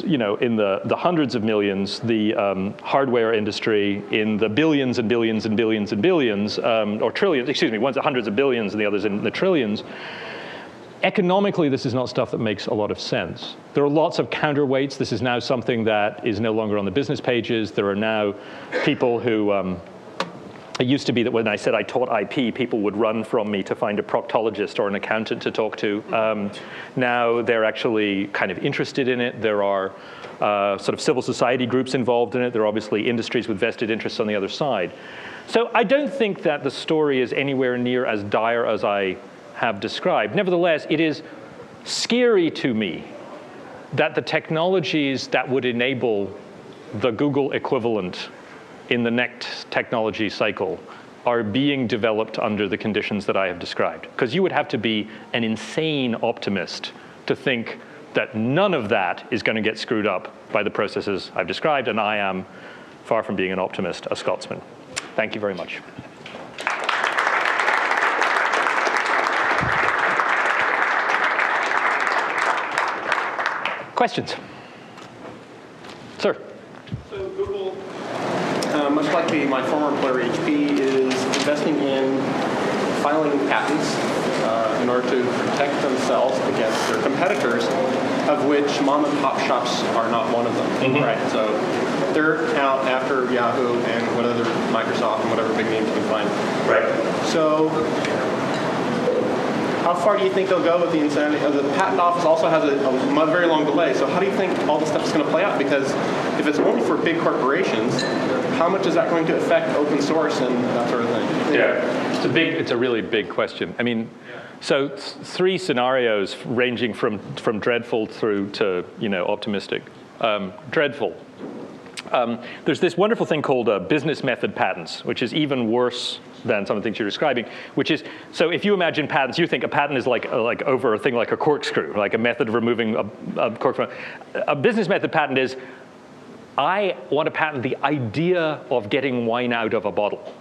Speaker 2: in the hundreds of millions. The hardware industry in the billions and billions and billions and billions, or trillions, excuse me, one's the hundreds of billions and the other's in the trillions. Economically, this is not stuff that makes a lot of sense. There are lots of counterweights. This is now something that is no longer on the business pages. There are now people who, it used to be that when I said I taught IP, people would run from me to find a proctologist or an accountant to talk to. Now they're actually kind of interested in it. There are sort of civil society groups involved in it. There are obviously industries with vested interests on the other side. So I don't think that the story is anywhere near as dire as I have described. Nevertheless, it is scary to me that the technologies that would enable the Google equivalent in the next technology cycle are being developed under the conditions that I have described. Because you would have to be an insane optimist to think that none of that is going to get screwed up by the processes I've described, and I am, far from being an optimist, a Scotsman. Thank you very much. Questions? Sir.
Speaker 3: So Google, much like my former employer HP, is investing in filing patents in order to protect themselves against their competitors, of which mom and pop shops are not one of them. Mm-hmm. Right. So they're out after Yahoo and whatever Microsoft and whatever big names you can find.
Speaker 2: Right.
Speaker 3: So how far do you think they'll go with the insanity? The patent office also has a very long delay. So how do you think all this stuff is going to play out? Because if it's only for big corporations, how much is that going to affect open source and that sort of thing?
Speaker 2: Yeah, it's a really big question. I mean, so 3 scenarios ranging from dreadful through to optimistic. Dreadful. There's this wonderful thing called business method patents, which is even worse than some of the things you're describing, which is, so if you imagine patents, you think a patent is like over a thing like a corkscrew, like a method of removing a cork from a business method patent is, I want to patent the idea of getting wine out of a bottle,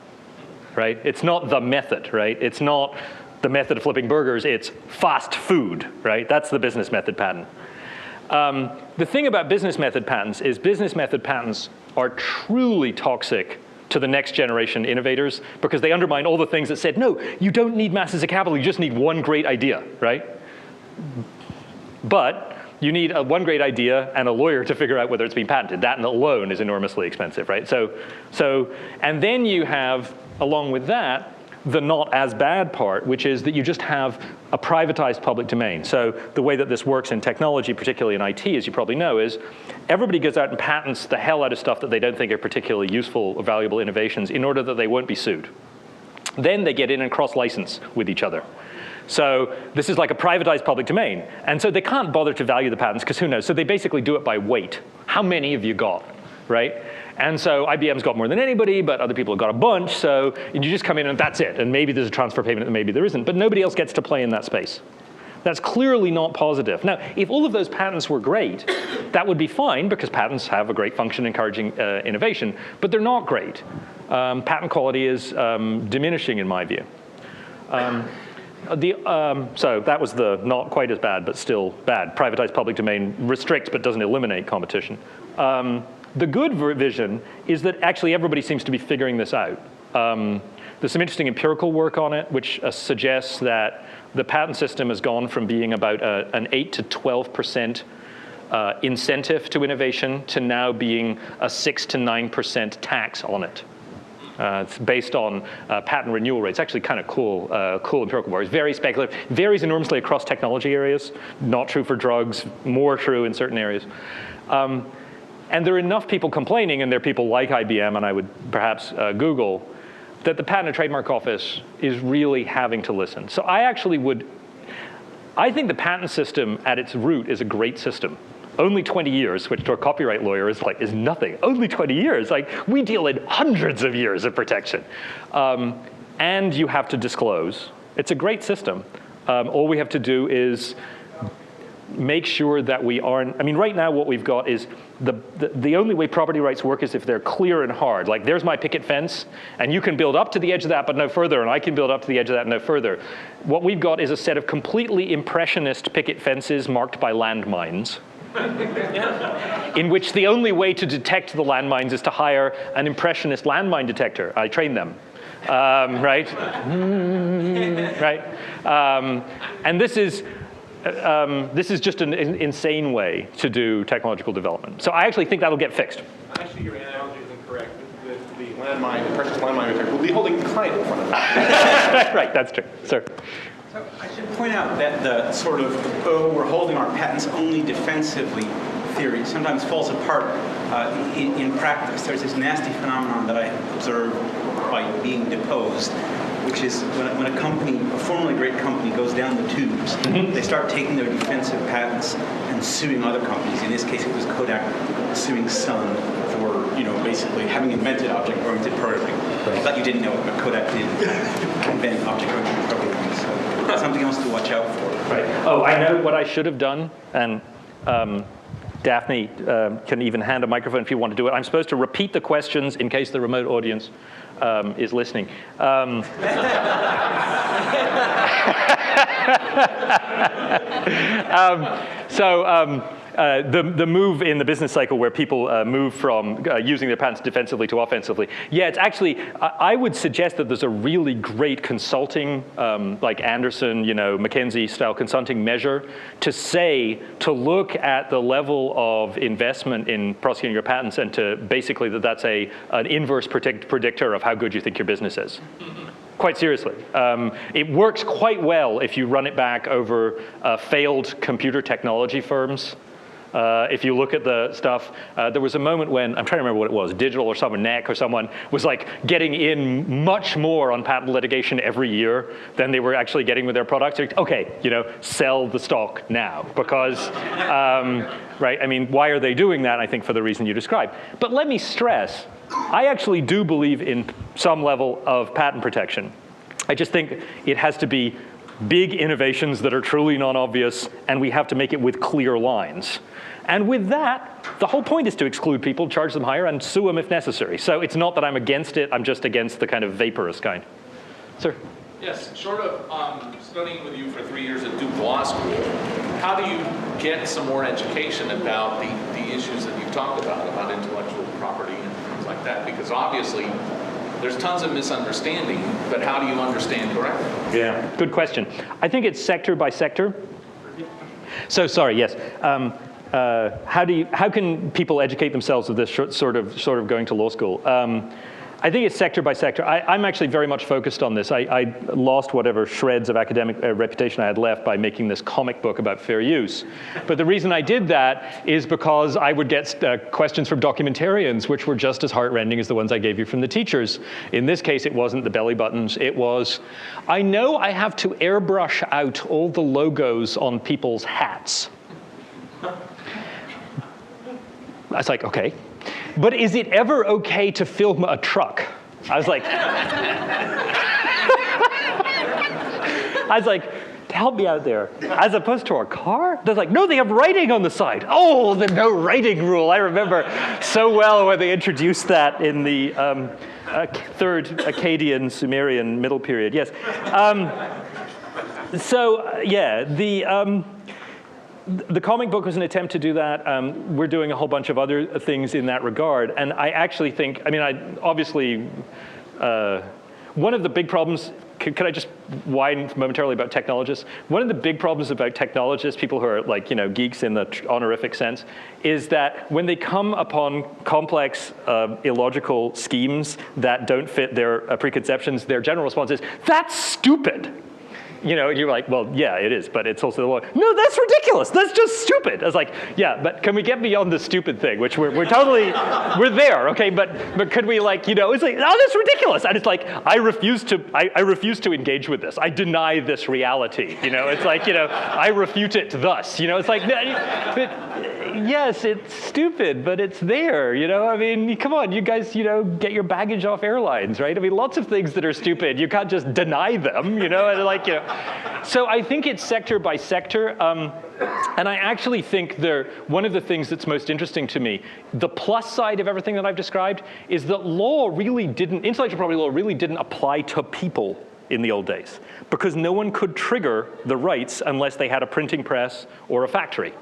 Speaker 2: right? It's not the method, right? It's not the method of flipping burgers, it's fast food, right? That's the business method patent. The thing about business method patents is business method patents are truly toxic to the next generation innovators because they undermine all the things that said, no, you don't need masses of capital, you just need one great idea, right? But you need one great idea and a lawyer to figure out whether it's been patented. That alone is enormously expensive, right? And then you have, along with that, the not as bad part, which is that you just have a privatized public domain. So the way that this works in technology, particularly in IT, as you probably know, is everybody goes out and patents the hell out of stuff that they don't think are particularly useful or valuable innovations in order that they won't be sued. Then they get in and cross-license with each other. So this is like a privatized public domain. And so they can't bother to value the patents, because who knows? So they basically do it by weight. How many have you got, right? And so IBM's got more than anybody, but other people have got a bunch. So you just come in and that's it. And maybe there's a transfer payment and maybe there isn't. But nobody else gets to play in that space. That's clearly not positive. Now, if all of those patents were great, that would be fine, because patents have a great function encouraging innovation. But they're not great. Patent quality is diminishing, in my view. So that was the not quite as bad, but still bad. Privatized public domain restricts but doesn't eliminate competition. The good vision is that actually everybody seems to be figuring this out. There's some interesting empirical work on it, which suggests that the patent system has gone from being about an 8 to 12% incentive to innovation to now being a 6 to 9% tax on it. It's based on patent renewal rates. Actually kind of cool empirical work. It's very speculative. Varies enormously across technology areas. Not true for drugs, more true in certain areas. And there are enough people complaining, and there are people like IBM, and I would perhaps Google, that the Patent and Trademark Office is really having to listen. So I think the patent system at its root is a great system. Only 20 years, which to a copyright lawyer is nothing. Only 20 years. We deal in hundreds of years of protection. And you have to disclose. It's a great system. All we have to do is make sure that we aren't, right now what we've got is the only way property rights work is if they're clear and hard. Like, there's my picket fence, and you can build up to the edge of that but no further, and I can build up to the edge of that and no further. What we've got is a set of completely impressionist picket fences marked by landmines, in which the only way to detect the landmines is to hire an impressionist landmine detector. I train them. Right? Right? And this is just an insane way to do technological development. So I actually think that'll get fixed.
Speaker 3: Actually, your analogy is incorrect. The landmine, the precious landmine detector, will be holding the client in front of it.
Speaker 2: Right, that's true. Sir.
Speaker 4: So I should point out that the sort of, we're holding our patents only defensively theory sometimes falls apart in practice. There's this nasty phenomenon that I observed by being deposed, which is when a company, a formerly great company, goes down the tubes, they start taking their defensive patents and suing other companies. In this case, it was Kodak suing Sun for, basically having invented object-oriented programming. I thought you didn't know it, but Kodak did invent object-oriented programming. So something else to watch out for.
Speaker 2: Right. Oh, I know what I should have done, and Daphne can even hand a microphone if you want to do it. I'm supposed to repeat the questions in case the remote audience is listening. The move in the business cycle where people move from using their patents defensively to offensively. Yeah, it's actually, I would suggest that there's a really great consulting, like Anderson, McKinsey style consulting measure to look at the level of investment in prosecuting your patents and to basically that's an inverse predictor of how good you think your business is. Quite seriously. It works quite well if you run it back over failed computer technology firms. If you look at the stuff, there was a moment when, I'm trying to remember what it was, Digital or someone, NEC or someone, was getting in much more on patent litigation every year than they were actually getting with their products. Okay, sell the stock now, because, right, why are they doing that? I think for the reason you described. But let me stress, I actually do believe in some level of patent protection. I just think it has to be big innovations that are truly non-obvious, and we have to make it with clear lines. And with that, the whole point is to exclude people, charge them higher, and sue them if necessary. So it's not that I'm against it, I'm just against the kind of vaporous kind. Sir?
Speaker 5: Yes, short of studying with you for 3 years at Duke Law School, how do you get some more education about the issues that you've talked about intellectual property and things like that? Because obviously, there's tons of misunderstanding, but how do you understand correctly?
Speaker 2: Yeah, good question. I think it's sector by sector. So sorry, yes. How can people educate themselves with this sort of going to law school? I think it's sector by sector. I'm actually very much focused on this. I lost whatever shreds of academic reputation I had left by making this comic book about fair use. But the reason I did that is because I would get questions from documentarians, which were just as heartrending as the ones I gave you from the teachers. In this case, it wasn't the belly buttons. It was, I know I have to airbrush out all the logos on people's hats. I was like, okay. But is it ever okay to film a truck? I was like, help me out there. As opposed to a car? They're like, no, they have writing on the side. Oh, the no writing rule. I remember so well when they introduced that in the third Akkadian Sumerian middle period. Yes. The comic book was an attempt to do that. We're doing a whole bunch of other things in that regard. And I actually think, one of the big problems, can I just whine momentarily about technologists? One of the big problems about technologists, people who are geeks in the honorific sense, is that when they come upon complex, illogical schemes that don't fit their preconceptions, their general response is, that's stupid. you know, you're like, well, yeah, it is, but it's also the law. No, that's ridiculous. That's just stupid. I was like, yeah, but can we get beyond the stupid thing, which we're totally, we're there, okay? But could we, like, you know, it's like, oh, that's ridiculous. And it's like, I refuse to engage with this. I deny this reality. You know, it's like, you know, I refute it thus. You know, it's like, but yes, it's stupid, but it's there. You know, I mean, come on, you guys, you know, get your baggage off airlines, right? I mean, lots of things that are stupid, you can't just deny them. You know, and like, you know. So I think it's sector by sector. And I actually think one of the things that's most interesting to me, the plus side of everything that I've described, is that intellectual property law really didn't apply to people in the old days, because no one could trigger the rights unless they had a printing press or a factory,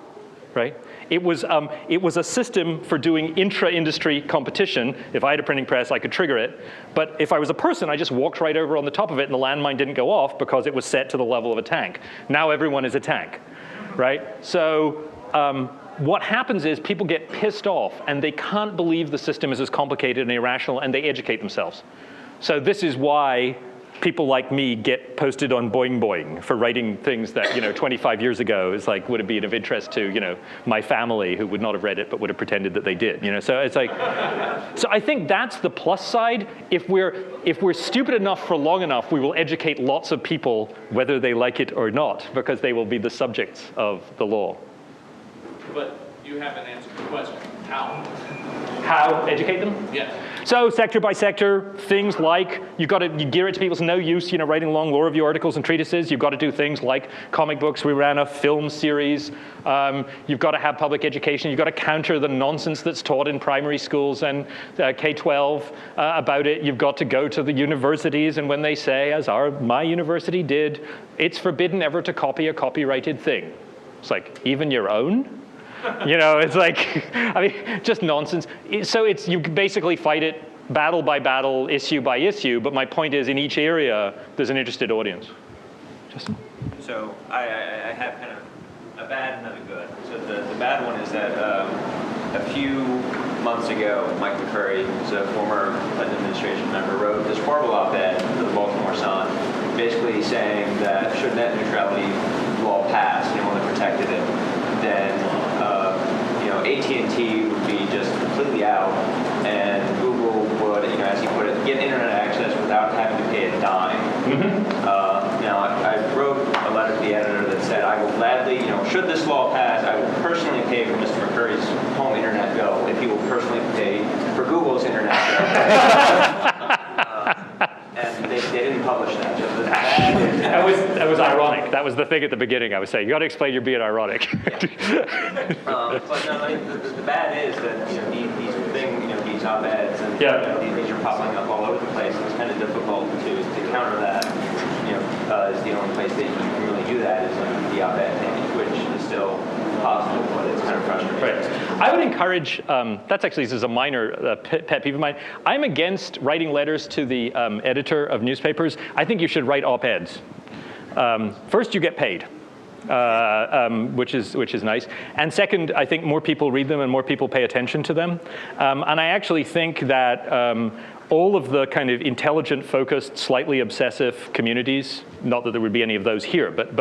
Speaker 2: right? It was a system for doing intra-industry competition. If I had a printing press, I could trigger it. But if I was a person, I just walked right over on the top of it, and the landmine didn't go off because it was set to the level of a tank. Now everyone is a tank, right? So what happens is people get pissed off, and they can't believe the system is as complicated and irrational, and they educate themselves. So this is why people like me get posted on Boing Boing for writing things that, you know, 25 years ago is like, would it be of interest to, you know, my family who would not have read it but would have pretended that they did, you know? So it's like, so I think that's the plus side. If we're stupid enough for long enough, we will educate lots of people whether they like it or not, because they will be the subjects of the law.
Speaker 5: But you haven't answered the question. How?
Speaker 2: How educate them?
Speaker 5: Yeah.
Speaker 2: So sector by sector, things like you gear it to people's no use, you know, writing long law review articles and treatises. You've got to do things like comic books. We ran a film series. You've got to have public education. You've got to counter the nonsense that's taught in primary schools and K-12 about it. You've got to go to the universities, and when they say, as my university did, it's forbidden ever to copy a copyrighted thing. It's like, even your own? You know, it's like, I mean, just nonsense. So you basically fight it battle by battle, issue by issue, but my point is in each area, there's an interested audience. Justin?
Speaker 6: So I have kind of a bad and a good. So the bad one is that a few months ago, Mike McCurry, who's a former Clinton administration member, wrote this horrible op-ed for the Baltimore Sun, basically saying that should net neutrality law pass, you know, when they protected it, then AT&T would be just completely out, and Google would, you know, as he put it, get internet access without having to pay a dime. Now, I wrote a letter to the editor that said, I will gladly, you know, should this law pass, I will personally pay for Mr. McCurry's home internet bill if he will personally pay for Google's internet bill. And they didn't publish that. So
Speaker 2: that was ironic. That was the thing at the beginning I was saying. You got to explain you're being ironic.
Speaker 6: But no, the bad is that, you know, these things, you know, these op-eds and
Speaker 2: yeah.
Speaker 6: You know, these are popping up all over the place. It's kind of difficult to counter that. You know, is the only place that you can really do that is like the op-ed page, which is still possible, but it's kind of frustrating.
Speaker 2: Right. I would encourage, this is a minor pet peeve of mine. I'm against writing letters to the editor of newspapers. I think you should write op-eds. First, you get paid, which is nice. And second, I think more people read them and more people pay attention to them. And I actually think that all of the kind of intelligent, focused, slightly obsessive communities, not that there would be any of those here, but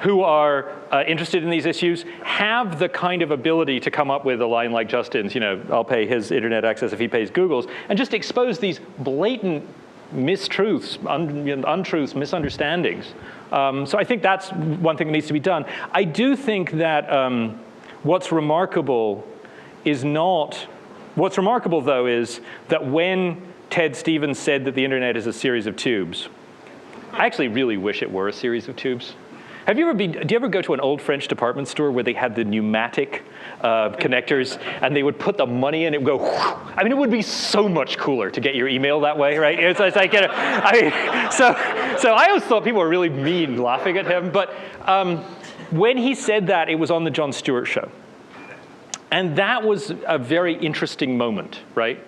Speaker 2: who are interested in these issues, have the kind of ability to come up with a line like Justin's, you know, I'll pay his internet access if he pays Google's, and just expose these blatant mistruths, untruths, misunderstandings. So I think that's one thing that needs to be done. I do think that what's remarkable, though, is that when Ted Stevens said that the internet is a series of tubes, I actually really wish it were a series of tubes. Do you ever go to an old French department store where they had the pneumatic connectors and they would put the money in, it would go, whoosh. I mean, it would be so much cooler to get your email that way, right? It's like, you know, so I always thought people were really mean laughing at him, but when he said that, it was on the Jon Stewart show. And that was a very interesting moment, right?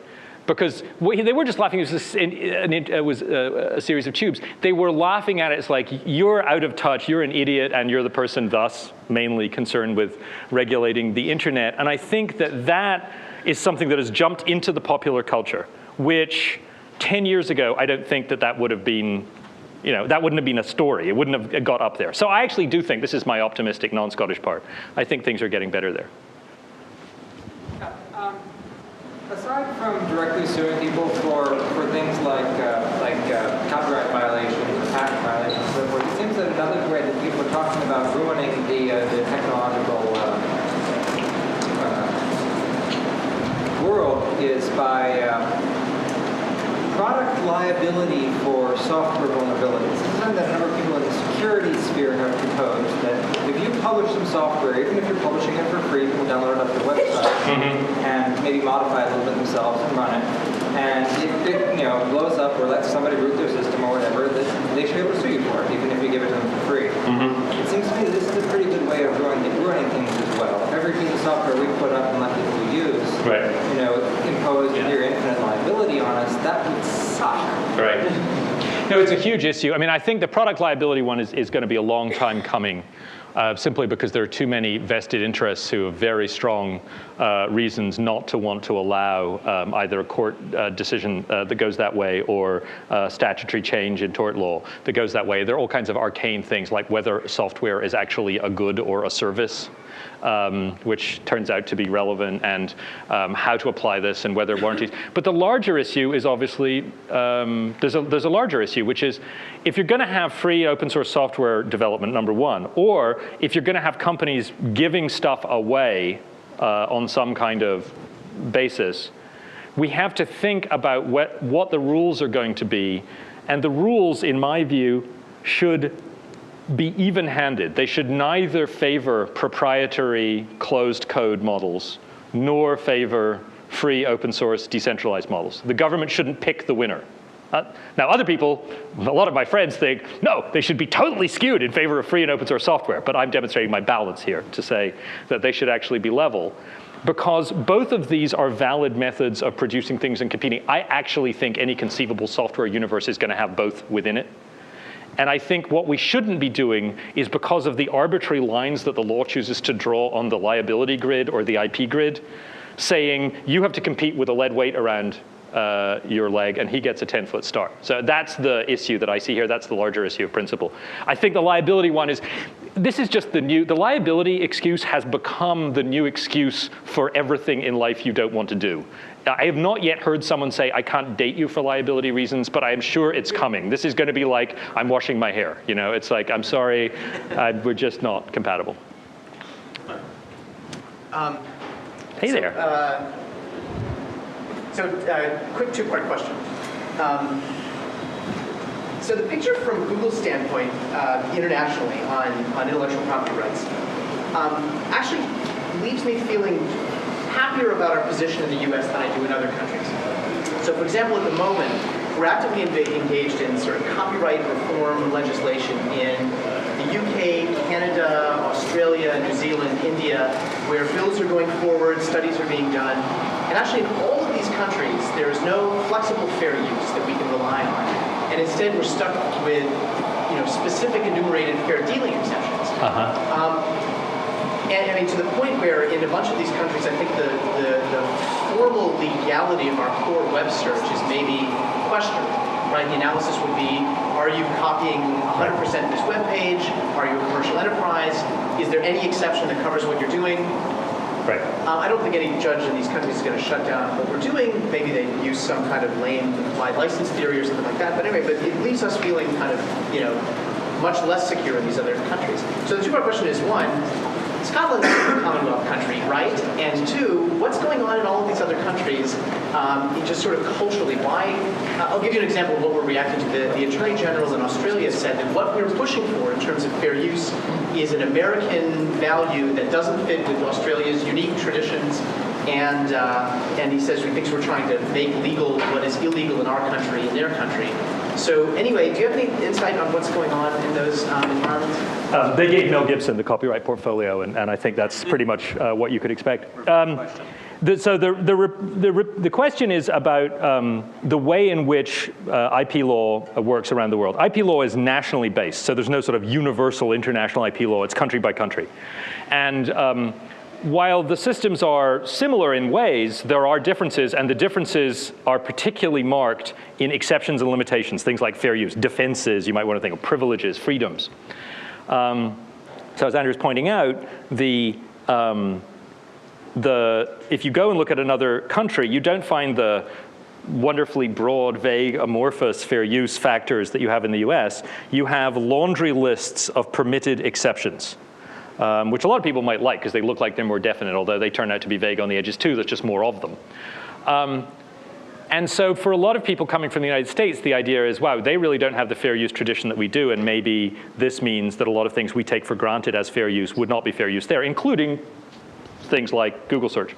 Speaker 2: Because they were just laughing. It was a series of tubes. They were laughing at it. It's like, you're out of touch. You're an idiot, and you're the person thus mainly concerned with regulating the internet. And I think that is something that has jumped into the popular culture, which 10 years ago, I don't think that would have been that wouldn't have been a story. It wouldn't have got up there. So I actually do think, this is my optimistic non-Scottish part, I think things are getting better there.
Speaker 7: Aside from directly suing people for things like copyright violations or patent violations and so forth, it seems that another way that people are talking about ruining the technological world is by product liability for software vulnerabilities. This is something that a number of people in the security sphere have proposed, that if you publish some software, even if you're publishing it for free, people download it off their website and maybe modify it a little bit themselves and run it, and it blows up or lets somebody root their system or whatever, that they should be able to sue you for it, even if you give it to them for free. It seems to me that this is a pretty good way of ruining things as well. Every piece of software we put up and let people use, impose near infinite liability on us, that would suck.
Speaker 2: Right. No, it's a huge issue. I mean, I think the product liability one is going to be a long time coming, simply because there are too many vested interests who have very strong reasons not to want to allow either a court decision that goes that way or statutory change in tort law that goes that way. There are all kinds of arcane things like whether software is actually a good or a service, which turns out to be relevant, and how to apply this and whether warranties. But the larger issue is obviously, there's a larger issue, which is if you're going to have free open source software development, number one, or if you're going to have companies giving stuff away on some kind of basis, we have to think about what the rules are going to be. And the rules, in my view, should be even-handed. They should neither favor proprietary closed code models nor favor free open source decentralized models. The government shouldn't pick the winner. Now other people, a lot of my friends think, no, they should be totally skewed in favor of free and open source software, but I'm demonstrating my balance here to say that they should actually be level, because both of these are valid methods of producing things and competing. I actually think any conceivable software universe is going to have both within it. And I think what we shouldn't be doing is, because of the arbitrary lines that the law chooses to draw on the liability grid or the IP grid, saying you have to compete with a lead weight around your leg and he gets a 10-foot star. So that's the issue that I see here. That's the larger issue of principle. I think the liability one is, this is just the liability excuse has become the new excuse for everything in life you don't want to do. I have not yet heard someone say, I can't date you for liability reasons, but I am sure it's coming. This is going to be like, I'm washing my hair. It's like, I'm sorry, we're just not compatible. Hey there.
Speaker 8: Quick two-part question. So the picture from Google's standpoint internationally on intellectual property rights actually leaves me feeling happier about our position in the US than I do in other countries. So for example, at the moment, we're actively engaged in sort of copyright reform legislation in the UK, Canada, Australia, New Zealand, India, where bills are going forward, studies are being done. And actually in all of these countries, there is no flexible fair use that we can rely on. And instead, we're stuck with specific enumerated fair dealing exceptions. And I mean, to the point where in a bunch of these countries, I think the formal legality of our core web search is maybe questionable, right? The analysis would be, are you copying 100% this web page? Are you a commercial enterprise? Is there any exception that covers what you're doing?
Speaker 2: Right.
Speaker 8: I don't think any judge in these countries is going to shut down what we're doing. Maybe they use some kind of lame implied license theory or something like that. But anyway, but it leaves us feeling kind of, much less secure in these other countries. So the two-part question is, one, Scotland's a Commonwealth country, right? And two, what's going on in all of these other countries, just sort of culturally? Why? I'll give you an example of what we're reacting to. The Attorney General in Australia said that what we're pushing for in terms of fair use is an American value that doesn't fit with Australia's unique traditions. And he says he thinks we're trying to make legal what is illegal in our country, in their country. So anyway, do you have any insight on what's going on in those environments?
Speaker 2: They gave Mel Gibson the copyright portfolio, and I think that's pretty much what you could expect. So the question is about the way in which IP law works around the world. IP law is nationally based, so there's no sort of universal international IP law. It's country by country. And while the systems are similar in ways, there are differences, and the differences are particularly marked in exceptions and limitations, things like fair use, defenses, you might want to think of privileges, freedoms. So as Andrew's pointing out, if you go and look at another country, you don't find the wonderfully broad, vague, amorphous fair use factors that you have in the US. You have laundry lists of permitted exceptions, which a lot of people might like because they look like they're more definite, although they turn out to be vague on the edges too. There's just more of them. And so for a lot of people coming from the United States, the idea is, wow, they really don't have the fair use tradition that we do, and maybe this means that a lot of things we take for granted as fair use would not be fair use there, including things like Google search.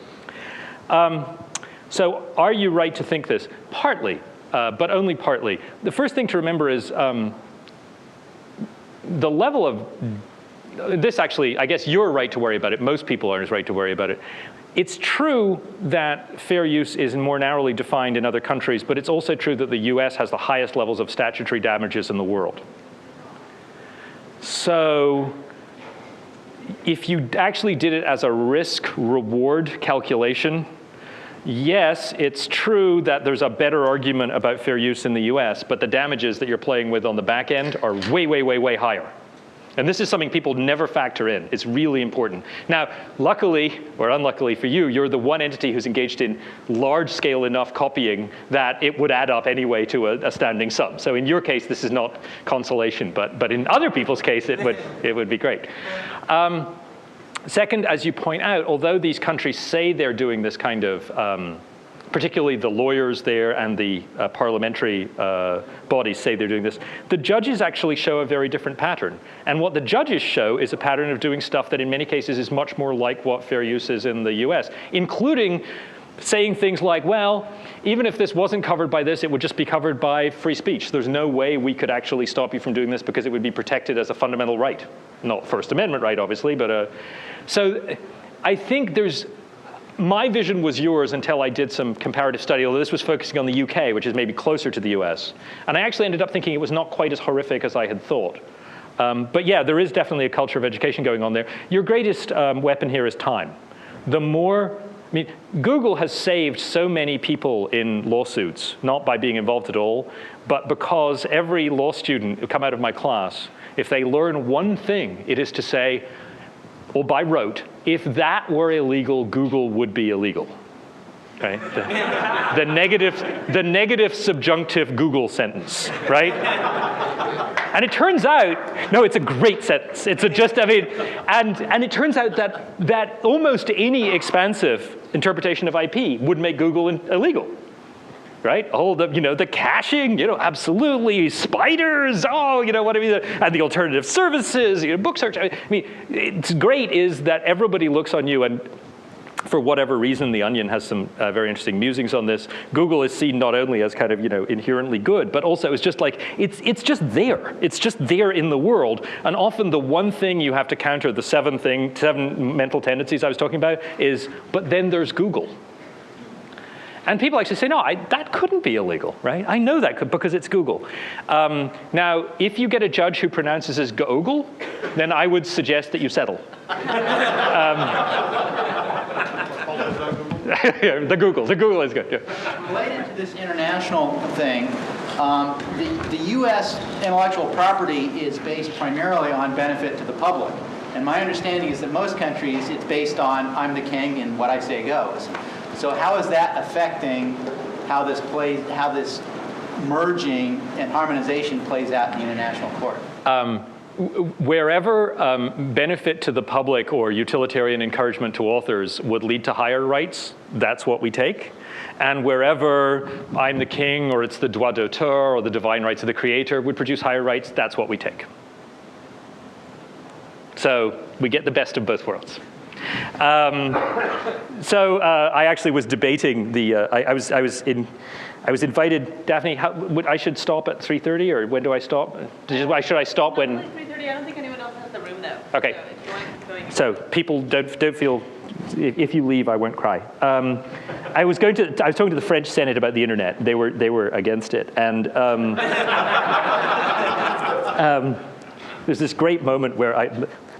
Speaker 2: So are you right to think this? Partly, but only partly. The first thing to remember is the level of, this actually, I guess you're right to worry about it. Most people aren't as right to worry about it. It's true that fair use is more narrowly defined in other countries, but it's also true that the US has the highest levels of statutory damages in the world. So if you actually did it as a risk-reward calculation, yes, it's true that there's a better argument about fair use in the US, but the damages that you're playing with on the back end are way, way, way, way higher. And this is something people never factor in. It's really important. Now, luckily, or unluckily for you, you're the one entity who's engaged in large-scale enough copying that it would add up anyway to an astounding sum. So in your case, this is not consolation, but in other people's case, it would be great. Second, as you point out, although these countries say they're doing this kind of, particularly the lawyers there and the parliamentary bodies say they're doing this, the judges actually show a very different pattern. And what the judges show is a pattern of doing stuff that in many cases is much more like what fair use is in the US, including saying things like, well, even if this wasn't covered by this, it would just be covered by free speech. There's no way we could actually stop you from doing this because it would be protected as a fundamental right. Not First Amendment right, obviously, but so I think my vision was yours until I did some comparative study, although this was focusing on the UK, which is maybe closer to the US. And I actually ended up thinking it was not quite as horrific as I had thought. But yeah, there is definitely a culture of education going on there. Your greatest weapon here is time. The more, I mean, Google has saved so many people in lawsuits, not by being involved at all, but because every law student who come out of my class, if they learn one thing, it is to say, or by rote, if that were illegal, Google would be illegal. Right? The negative subjunctive Google sentence, right? And it turns out, no, it's a great sentence. It's and it turns out that almost any expansive interpretation of IP would make Google illegal. Right? All the caching, absolutely, spiders, whatever, and the alternative services, book search. I mean, it's great is that everybody looks on you, and for whatever reason, The Onion has some very interesting musings on this. Google is seen not only as kind of, inherently good, but also it's just like, it's just there. It's just there in the world. And often the one thing you have to counter, the seven mental tendencies I was talking about is, but then there's Google. And people actually say, no, that couldn't be illegal, right? I know that could because it's Google. Now, if you get a judge who pronounces as Google, then I would suggest that you settle. The Google is good. Yeah.
Speaker 9: Related to this international thing, the U.S. intellectual property is based primarily on benefit to the public. And my understanding is that most countries, it's based on I'm the king and what I say goes. So how is that affecting how this merging and harmonization plays out in the international court?
Speaker 2: Wherever benefit to the public or utilitarian encouragement to authors would lead to higher rights, that's what we take. And wherever I'm the king or it's the droit d'auteur or the divine rights of the creator would produce higher rights, that's what we take. So we get the best of both worlds. So I actually was debating I was invited, Daphne. I should stop at 3:30, or when do I stop? Should I stop when?
Speaker 1: 3:30. I don't think anyone else has the room though.
Speaker 2: Okay.
Speaker 1: So if you want going.
Speaker 2: So people don't feel. If you leave, I won't cry. I was talking to the French Senate about the internet. They were against it, and there's this great moment where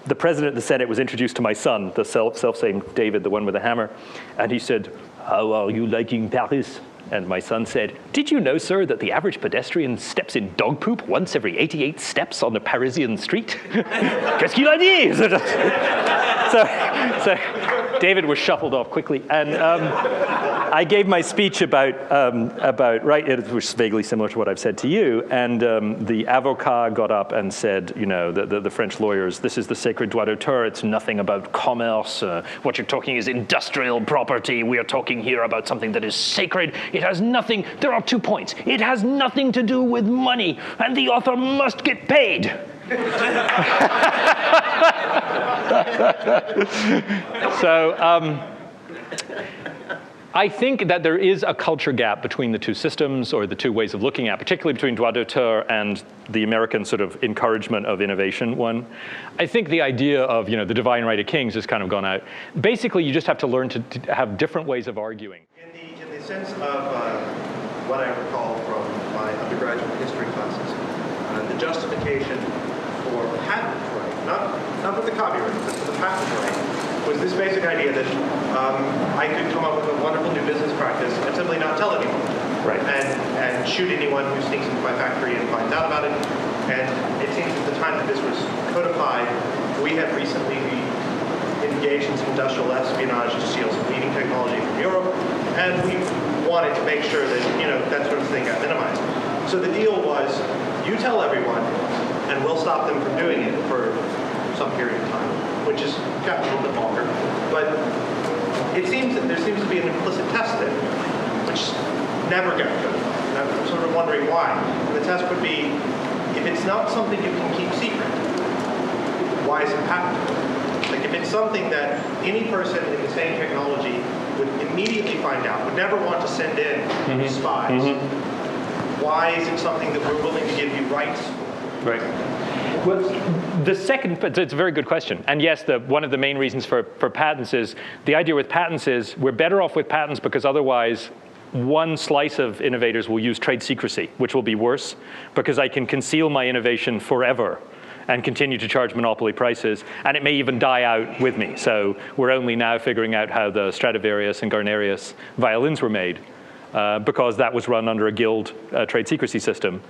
Speaker 2: the president of the Senate was introduced to my son, the self-same David, the one with the hammer, and he said, "How are you liking Paris?" And my son said, "Did you know, sir, that the average pedestrian steps in dog poop once every 88 steps on a Parisian street?" Qu'est-ce qu'il a dit? So David was shuffled off quickly, and I gave my speech about right, it was vaguely similar to what I've said to you, and the avocat got up and said, you know, the French lawyers, this is the sacred droit d'auteur, it's nothing about commerce, what you're talking is industrial property, we are talking here about something that is sacred, it has nothing, there are 2 points, it has nothing to do with money, and the author must get paid. So I think that there is a culture gap between the two systems, or the two ways of looking at, particularly between droit d'auteur and the American sort of encouragement of innovation one. I think the idea of, you know, the divine right of kings has kind of gone out. Basically, you just have to learn to have different ways of arguing.
Speaker 10: In the sense of what I recall from my undergraduate history classes, the justification for patent right, not for the copyright, but for the patent right, was this basic idea that I could come up with a wonderful new business practice and simply not tell anyone.
Speaker 2: Right.
Speaker 10: And shoot anyone who sneaks into my factory and finds out about it. And it seems at the time that this was codified, we had recently engaged in some industrial espionage to steal some leading technology from Europe, and we wanted to make sure that, you know, that sort of thing got minimized. So the deal was, you tell everyone, and we'll stop them from doing it for some period of time, which has gotten a little bit longer. But it seems that there seems to be an implicit test there, which never got good. And I'm sort of wondering why. And the test would be, if it's not something you can keep secret, why is it patentable? Like, if it's something that any person in the same technology would immediately find out, would never want to send in spies, why is it something that we're willing to give you rights for?
Speaker 2: Right. Well, the second, it's a very good question. And yes, one of the main reasons for patents is, the idea with patents is, we're better off with patents because otherwise one slice of innovators will use trade secrecy, which will be worse because I can conceal my innovation forever and continue to charge monopoly prices, and it may even die out with me. So we're only now figuring out how the Stradivarius and Guarnerius violins were made because that was run under a guild trade secrecy system.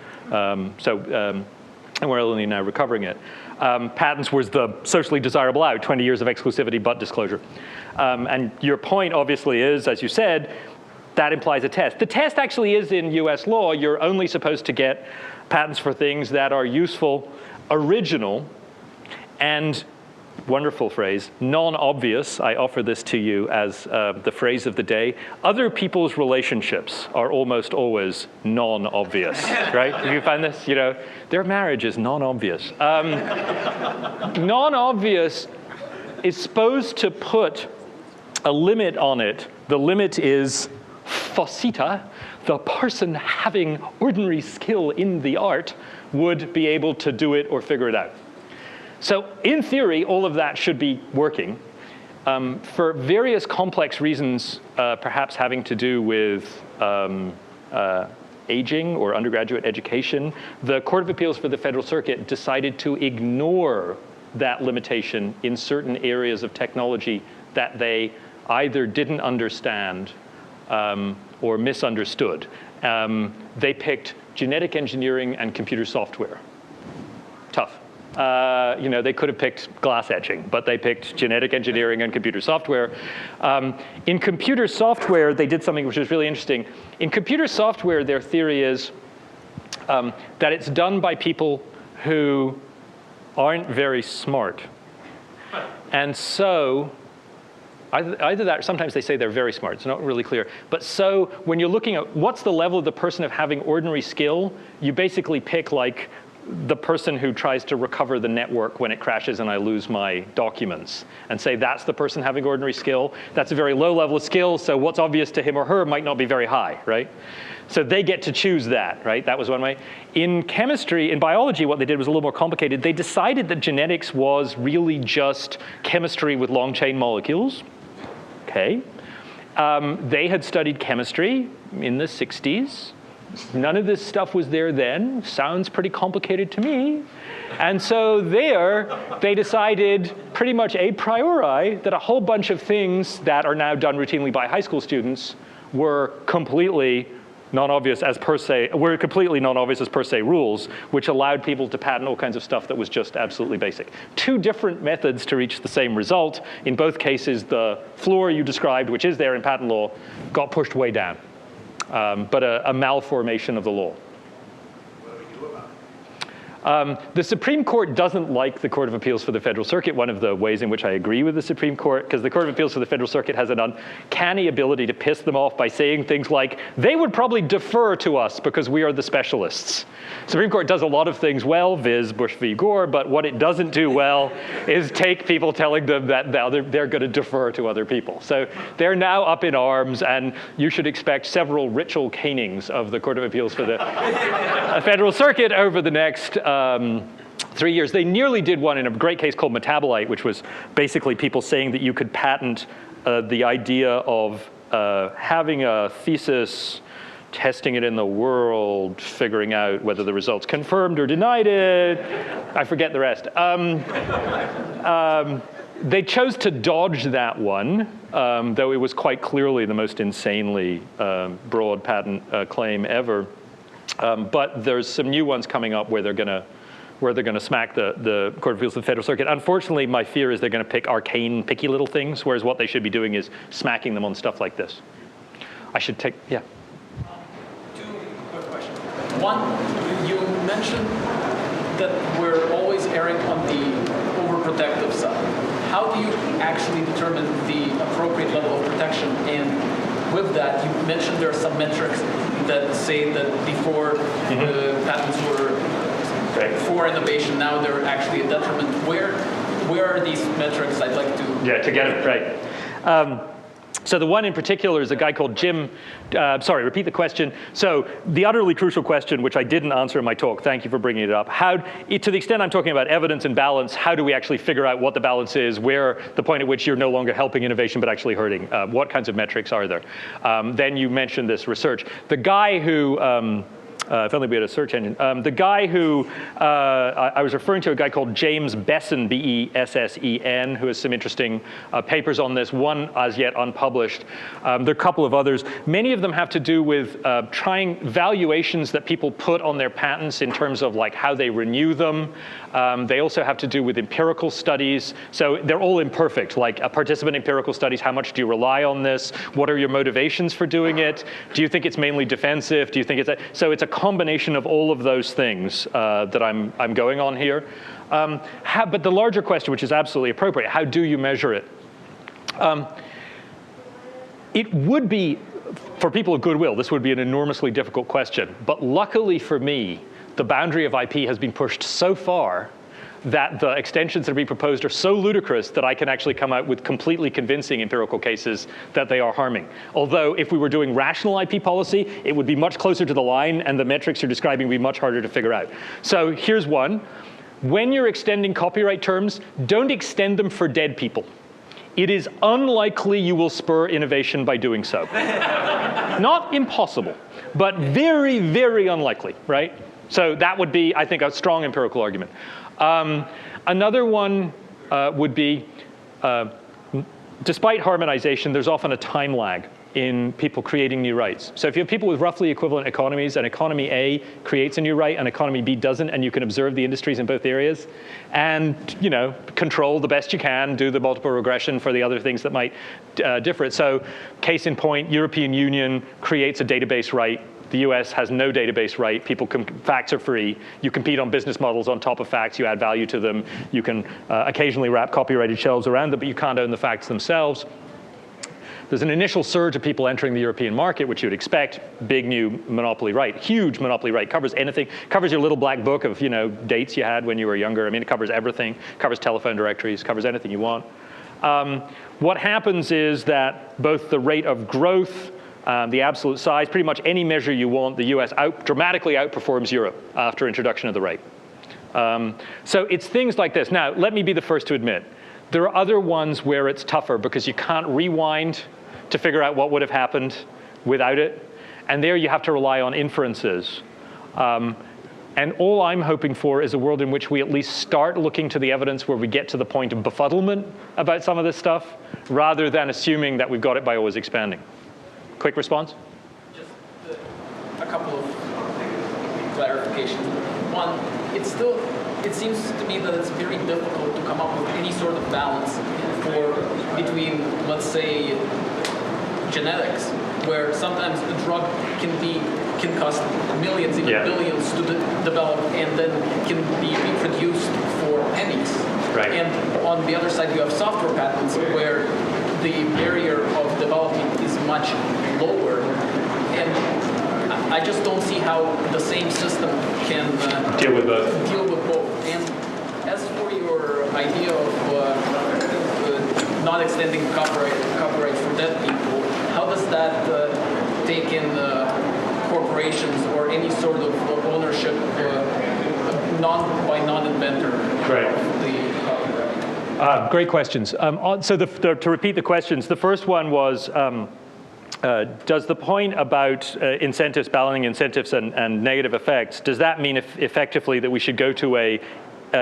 Speaker 2: And we're only now recovering it. Patents was the socially desirable out, 20 years of exclusivity but disclosure. And your point obviously is, as you said, that implies a test. The test actually is in US law. You're only supposed to get patents for things that are useful, original, and, wonderful phrase, non-obvious. I offer this to you as the phrase of the day. Other people's relationships are almost always non-obvious, right? Have you found this? You know, their marriage is non-obvious. Non-obvious is supposed to put a limit on it. The limit is facita. The person having ordinary skill in the art would be able to do it or figure it out. So in theory, all of that should be working. For various complex reasons, perhaps having to do with aging or undergraduate education, the Court of Appeals for the Federal Circuit decided to ignore that limitation in certain areas of technology that they either didn't understand or misunderstood. They picked genetic engineering and computer software. Tough. You know, they could have picked glass etching, but they picked genetic engineering and computer software. In computer software, they did something which is really interesting. In computer software, their theory is that it's done by people who aren't very smart. And so, either that, or sometimes they say they're very smart. It's not really clear. But so, when you're looking at what's the level of the person of having ordinary skill, you basically pick like the person who tries to recover the network when it crashes and I lose my documents, and say that's the person having ordinary skill. That's a very low level of skill, so what's obvious to him or her might not be very high, right? So they get to choose that, right? That was one way. In chemistry, in biology, what they did was a little more complicated. They decided that genetics was really just chemistry with long chain molecules. Okay. They had studied chemistry in the 60s. None of this stuff was there then. Sounds pretty complicated to me. And so they decided pretty much a priori that a whole bunch of things that are now done routinely by high school students were completely non-obvious as per se rules, which allowed people to patent all kinds of stuff that was just absolutely basic. Two different methods to reach the same result. In both cases, the floor you described, which is there in patent law, got pushed way down. But a malformation of the law. The Supreme Court doesn't like the Court of Appeals for the Federal Circuit, one of the ways in which I agree with the Supreme Court, because the Court of Appeals for the Federal Circuit has an uncanny ability to piss them off by saying things like, they would probably defer to us because we are the specialists. Supreme Court does a lot of things well, viz. Bush v. Gore, but what it doesn't do well is take people telling them that they're going to defer to other people. So they're now up in arms, and you should expect several ritual canings of the Court of Appeals for the Federal Circuit over the next 3 years. They nearly did one in a great case called Metabolite, which was basically people saying that you could patent the idea of having a thesis, testing it in the world, figuring out whether the results confirmed or denied it. I forget the rest. They chose to dodge that one, though it was quite clearly the most insanely broad patent claim ever. But there's some new ones coming up where they're going to smack the Court of Appeals of the Federal Circuit. Unfortunately, my fear is they're going to pick arcane, picky little things, whereas what they should be doing is smacking them on stuff like this. I should take, yeah.
Speaker 11: Two quick questions. One, you mentioned that we're always erring on the overprotective side. How do you actually determine the appropriate level of protection? And with that, you mentioned there are some metrics that say that before the patents were for innovation, now they're actually a detriment. Where are these metrics? I'd like to...
Speaker 2: Yeah, to get it right. So the one in particular is a guy called Jim, sorry, repeat the question. So the utterly crucial question, which I didn't answer in my talk, thank you for bringing it up. How, to the extent I'm talking about evidence and balance, how do we actually figure out what the balance is, where the point at which you're no longer helping innovation but actually hurting? What kinds of metrics are there? Then you mentioned this research. The guy who, if only we had a search engine. The guy who, I was referring to a guy called James Bessen, B-E-S-S-E-N, who has some interesting papers on this, one as yet unpublished. There are a couple of others. Many of them have to do with trying valuations that people put on their patents in terms of like how they renew them. They also have to do with empirical studies. So they're all imperfect, like participant empirical studies. How much do you rely on this? What are your motivations for doing it? Do you think it's mainly defensive? Do you think it's so it's a combination of all of those things that I'm going on here. But the larger question, which is absolutely appropriate, how do you measure it? It would be, for people of goodwill, this would be an enormously difficult question. But luckily for me, the boundary of IP has been pushed so far that the extensions that are being proposed are so ludicrous that I can actually come out with completely convincing empirical cases that they are harming. Although if we were doing rational IP policy, it would be much closer to the line and the metrics you're describing would be much harder to figure out. So here's one. When you're extending copyright terms, don't extend them for dead people. It is unlikely you will spur innovation by doing so. Not impossible, but very, very unlikely, right? So that would be, I think, a strong empirical argument. Another one would be, despite harmonization, there's often a time lag in people creating new rights. So if you have people with roughly equivalent economies, and economy A creates a new right and economy B doesn't, and you can observe the industries in both areas, and control the best you can, do the multiple regression for the other things that might differ it. So case in point, European Union creates a database right. The US has no database right. Facts are free. You compete on business models on top of facts. You add value to them. You can occasionally wrap copyrighted shelves around them, but you can't own the facts themselves. There's an initial surge of people entering the European market, which you'd expect. Big new monopoly right, huge monopoly right. Covers anything. Covers your little black book of dates you had when you were younger. I mean, it covers everything. Covers telephone directories. Covers anything you want. What happens is that both the rate of growth, the absolute size, pretty much any measure you want, the US dramatically outperforms Europe after introduction of the right. So it's things like this. Now, let me be the first to admit, there are other ones where it's tougher because you can't rewind to figure out what would have happened without it. And there you have to rely on inferences. And all I'm hoping for is a world in which we at least start looking to the evidence where we get to the point of befuddlement about some of this stuff, rather than assuming that we've got it by always expanding. Quick response?
Speaker 11: Just a couple of clarifications. One, it seems to me that it's very difficult to come up with any sort of balance between, let's say, genetics, where sometimes a drug can cost millions, even billions to develop, and then can be reproduced for pennies.
Speaker 2: Right.
Speaker 11: And on the other side, you have software patents where the barrier of development is much lower, and I just don't see how the same system can
Speaker 2: deal with both.
Speaker 11: And as for your idea of not extending copyright for dead people, how does that take in corporations or any sort of ownership by non-inventor of the copyright?
Speaker 2: Great questions. So to repeat the questions, the first one was, does the point about incentives, balancing incentives and negative effects, does that mean effectively that we should go to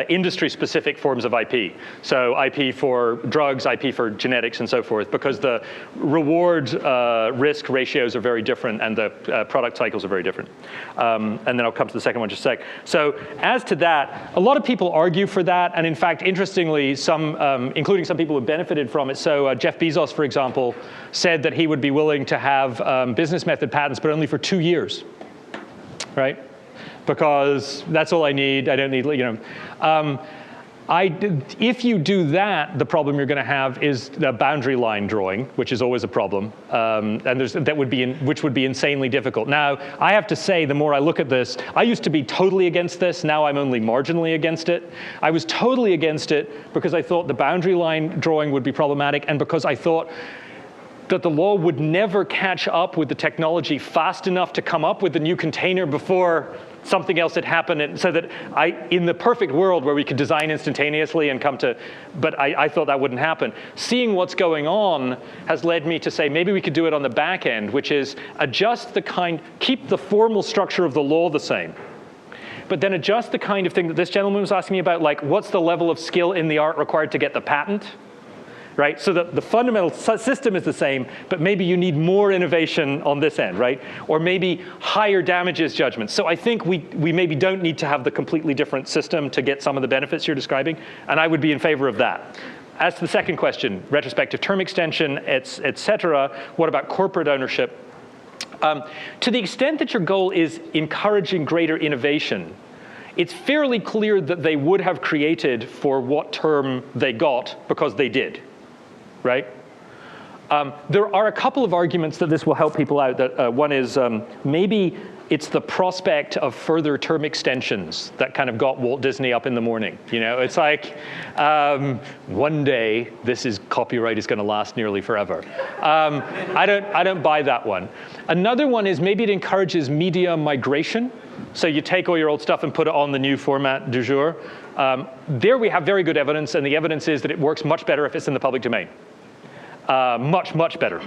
Speaker 2: industry-specific forms of IP? So IP for drugs, IP for genetics, and so forth, because the reward-risk ratios are very different and the product cycles are very different. And then I'll come to the second one in just a sec. So as to that, a lot of people argue for that, and in fact, interestingly, some, including some people who benefited from it. So Jeff Bezos, for example, said that he would be willing to have business method patents, but only for 2 years, right? Because that's all I need. I don't need, if you do that, the problem you're going to have is the boundary line drawing, which is always a problem, and which would be insanely difficult. Now, I have to say, the more I look at this, I used to be totally against this. Now I'm only marginally against it. I was totally against it because I thought the boundary line drawing would be problematic, and because I thought that the law would never catch up with the technology fast enough to come up with the new container before something else had happened. And so that in the perfect world where we could design instantaneously and come to, but I thought that wouldn't happen. Seeing what's going on has led me to say maybe we could do it on the back end, which is keep the formal structure of the law the same, but then adjust the kind of thing that this gentleman was asking me about, like what's the level of skill in the art required to get the patent? Right? So the fundamental system is the same, but maybe you need more innovation on this end, right? Or maybe higher damages judgments. So I think we maybe don't need to have the completely different system to get some of the benefits you're describing, and I would be in favor of that. As to the second question, retrospective term extension, et cetera, what about corporate ownership? To the extent that your goal is encouraging greater innovation, it's fairly clear that they would have created for what term they got because they did. Right? There are a couple of arguments that this will help people out. That one is maybe it's the prospect of further term extensions that kind of got Walt Disney up in the morning. It's like one day copyright is going to last nearly forever. I don't buy that one. Another one is maybe it encourages media migration. So you take all your old stuff and put it on the new format du jour. There we have very good evidence, and the evidence is that it works much better if it's in the public domain. Much, much better.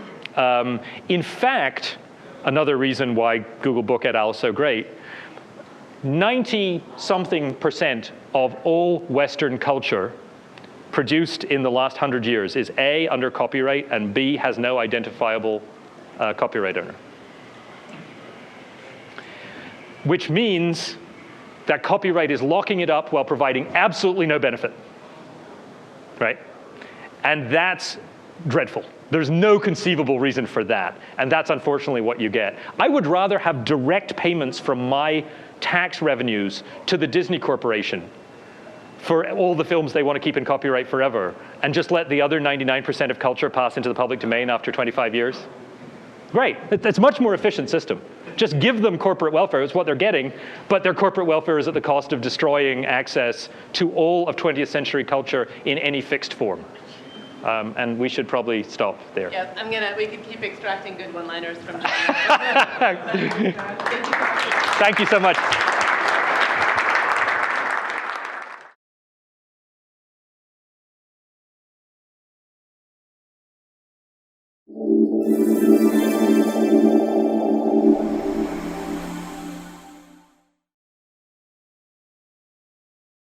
Speaker 2: In fact, another reason why Google Book et al. Is so great, 90-something% of all Western culture produced in the last 100 years is A, under copyright, and B, has no identifiable copyright owner. Which means that copyright is locking it up while providing absolutely no benefit, right? And that's dreadful. There's no conceivable reason for that, and that's unfortunately what you get. I would rather have direct payments from my tax revenues to the Disney Corporation for all the films they want to keep in copyright forever, and just let the other 99% of culture pass into the public domain after 25 years. Great, it's a much more efficient system. Just give them corporate welfare, it's what they're getting, but their corporate welfare is at the cost of destroying access to all of 20th century culture in any fixed form. And we should probably stop there.
Speaker 1: Yes, we could keep extracting good one-liners from John.
Speaker 2: Thank you so much.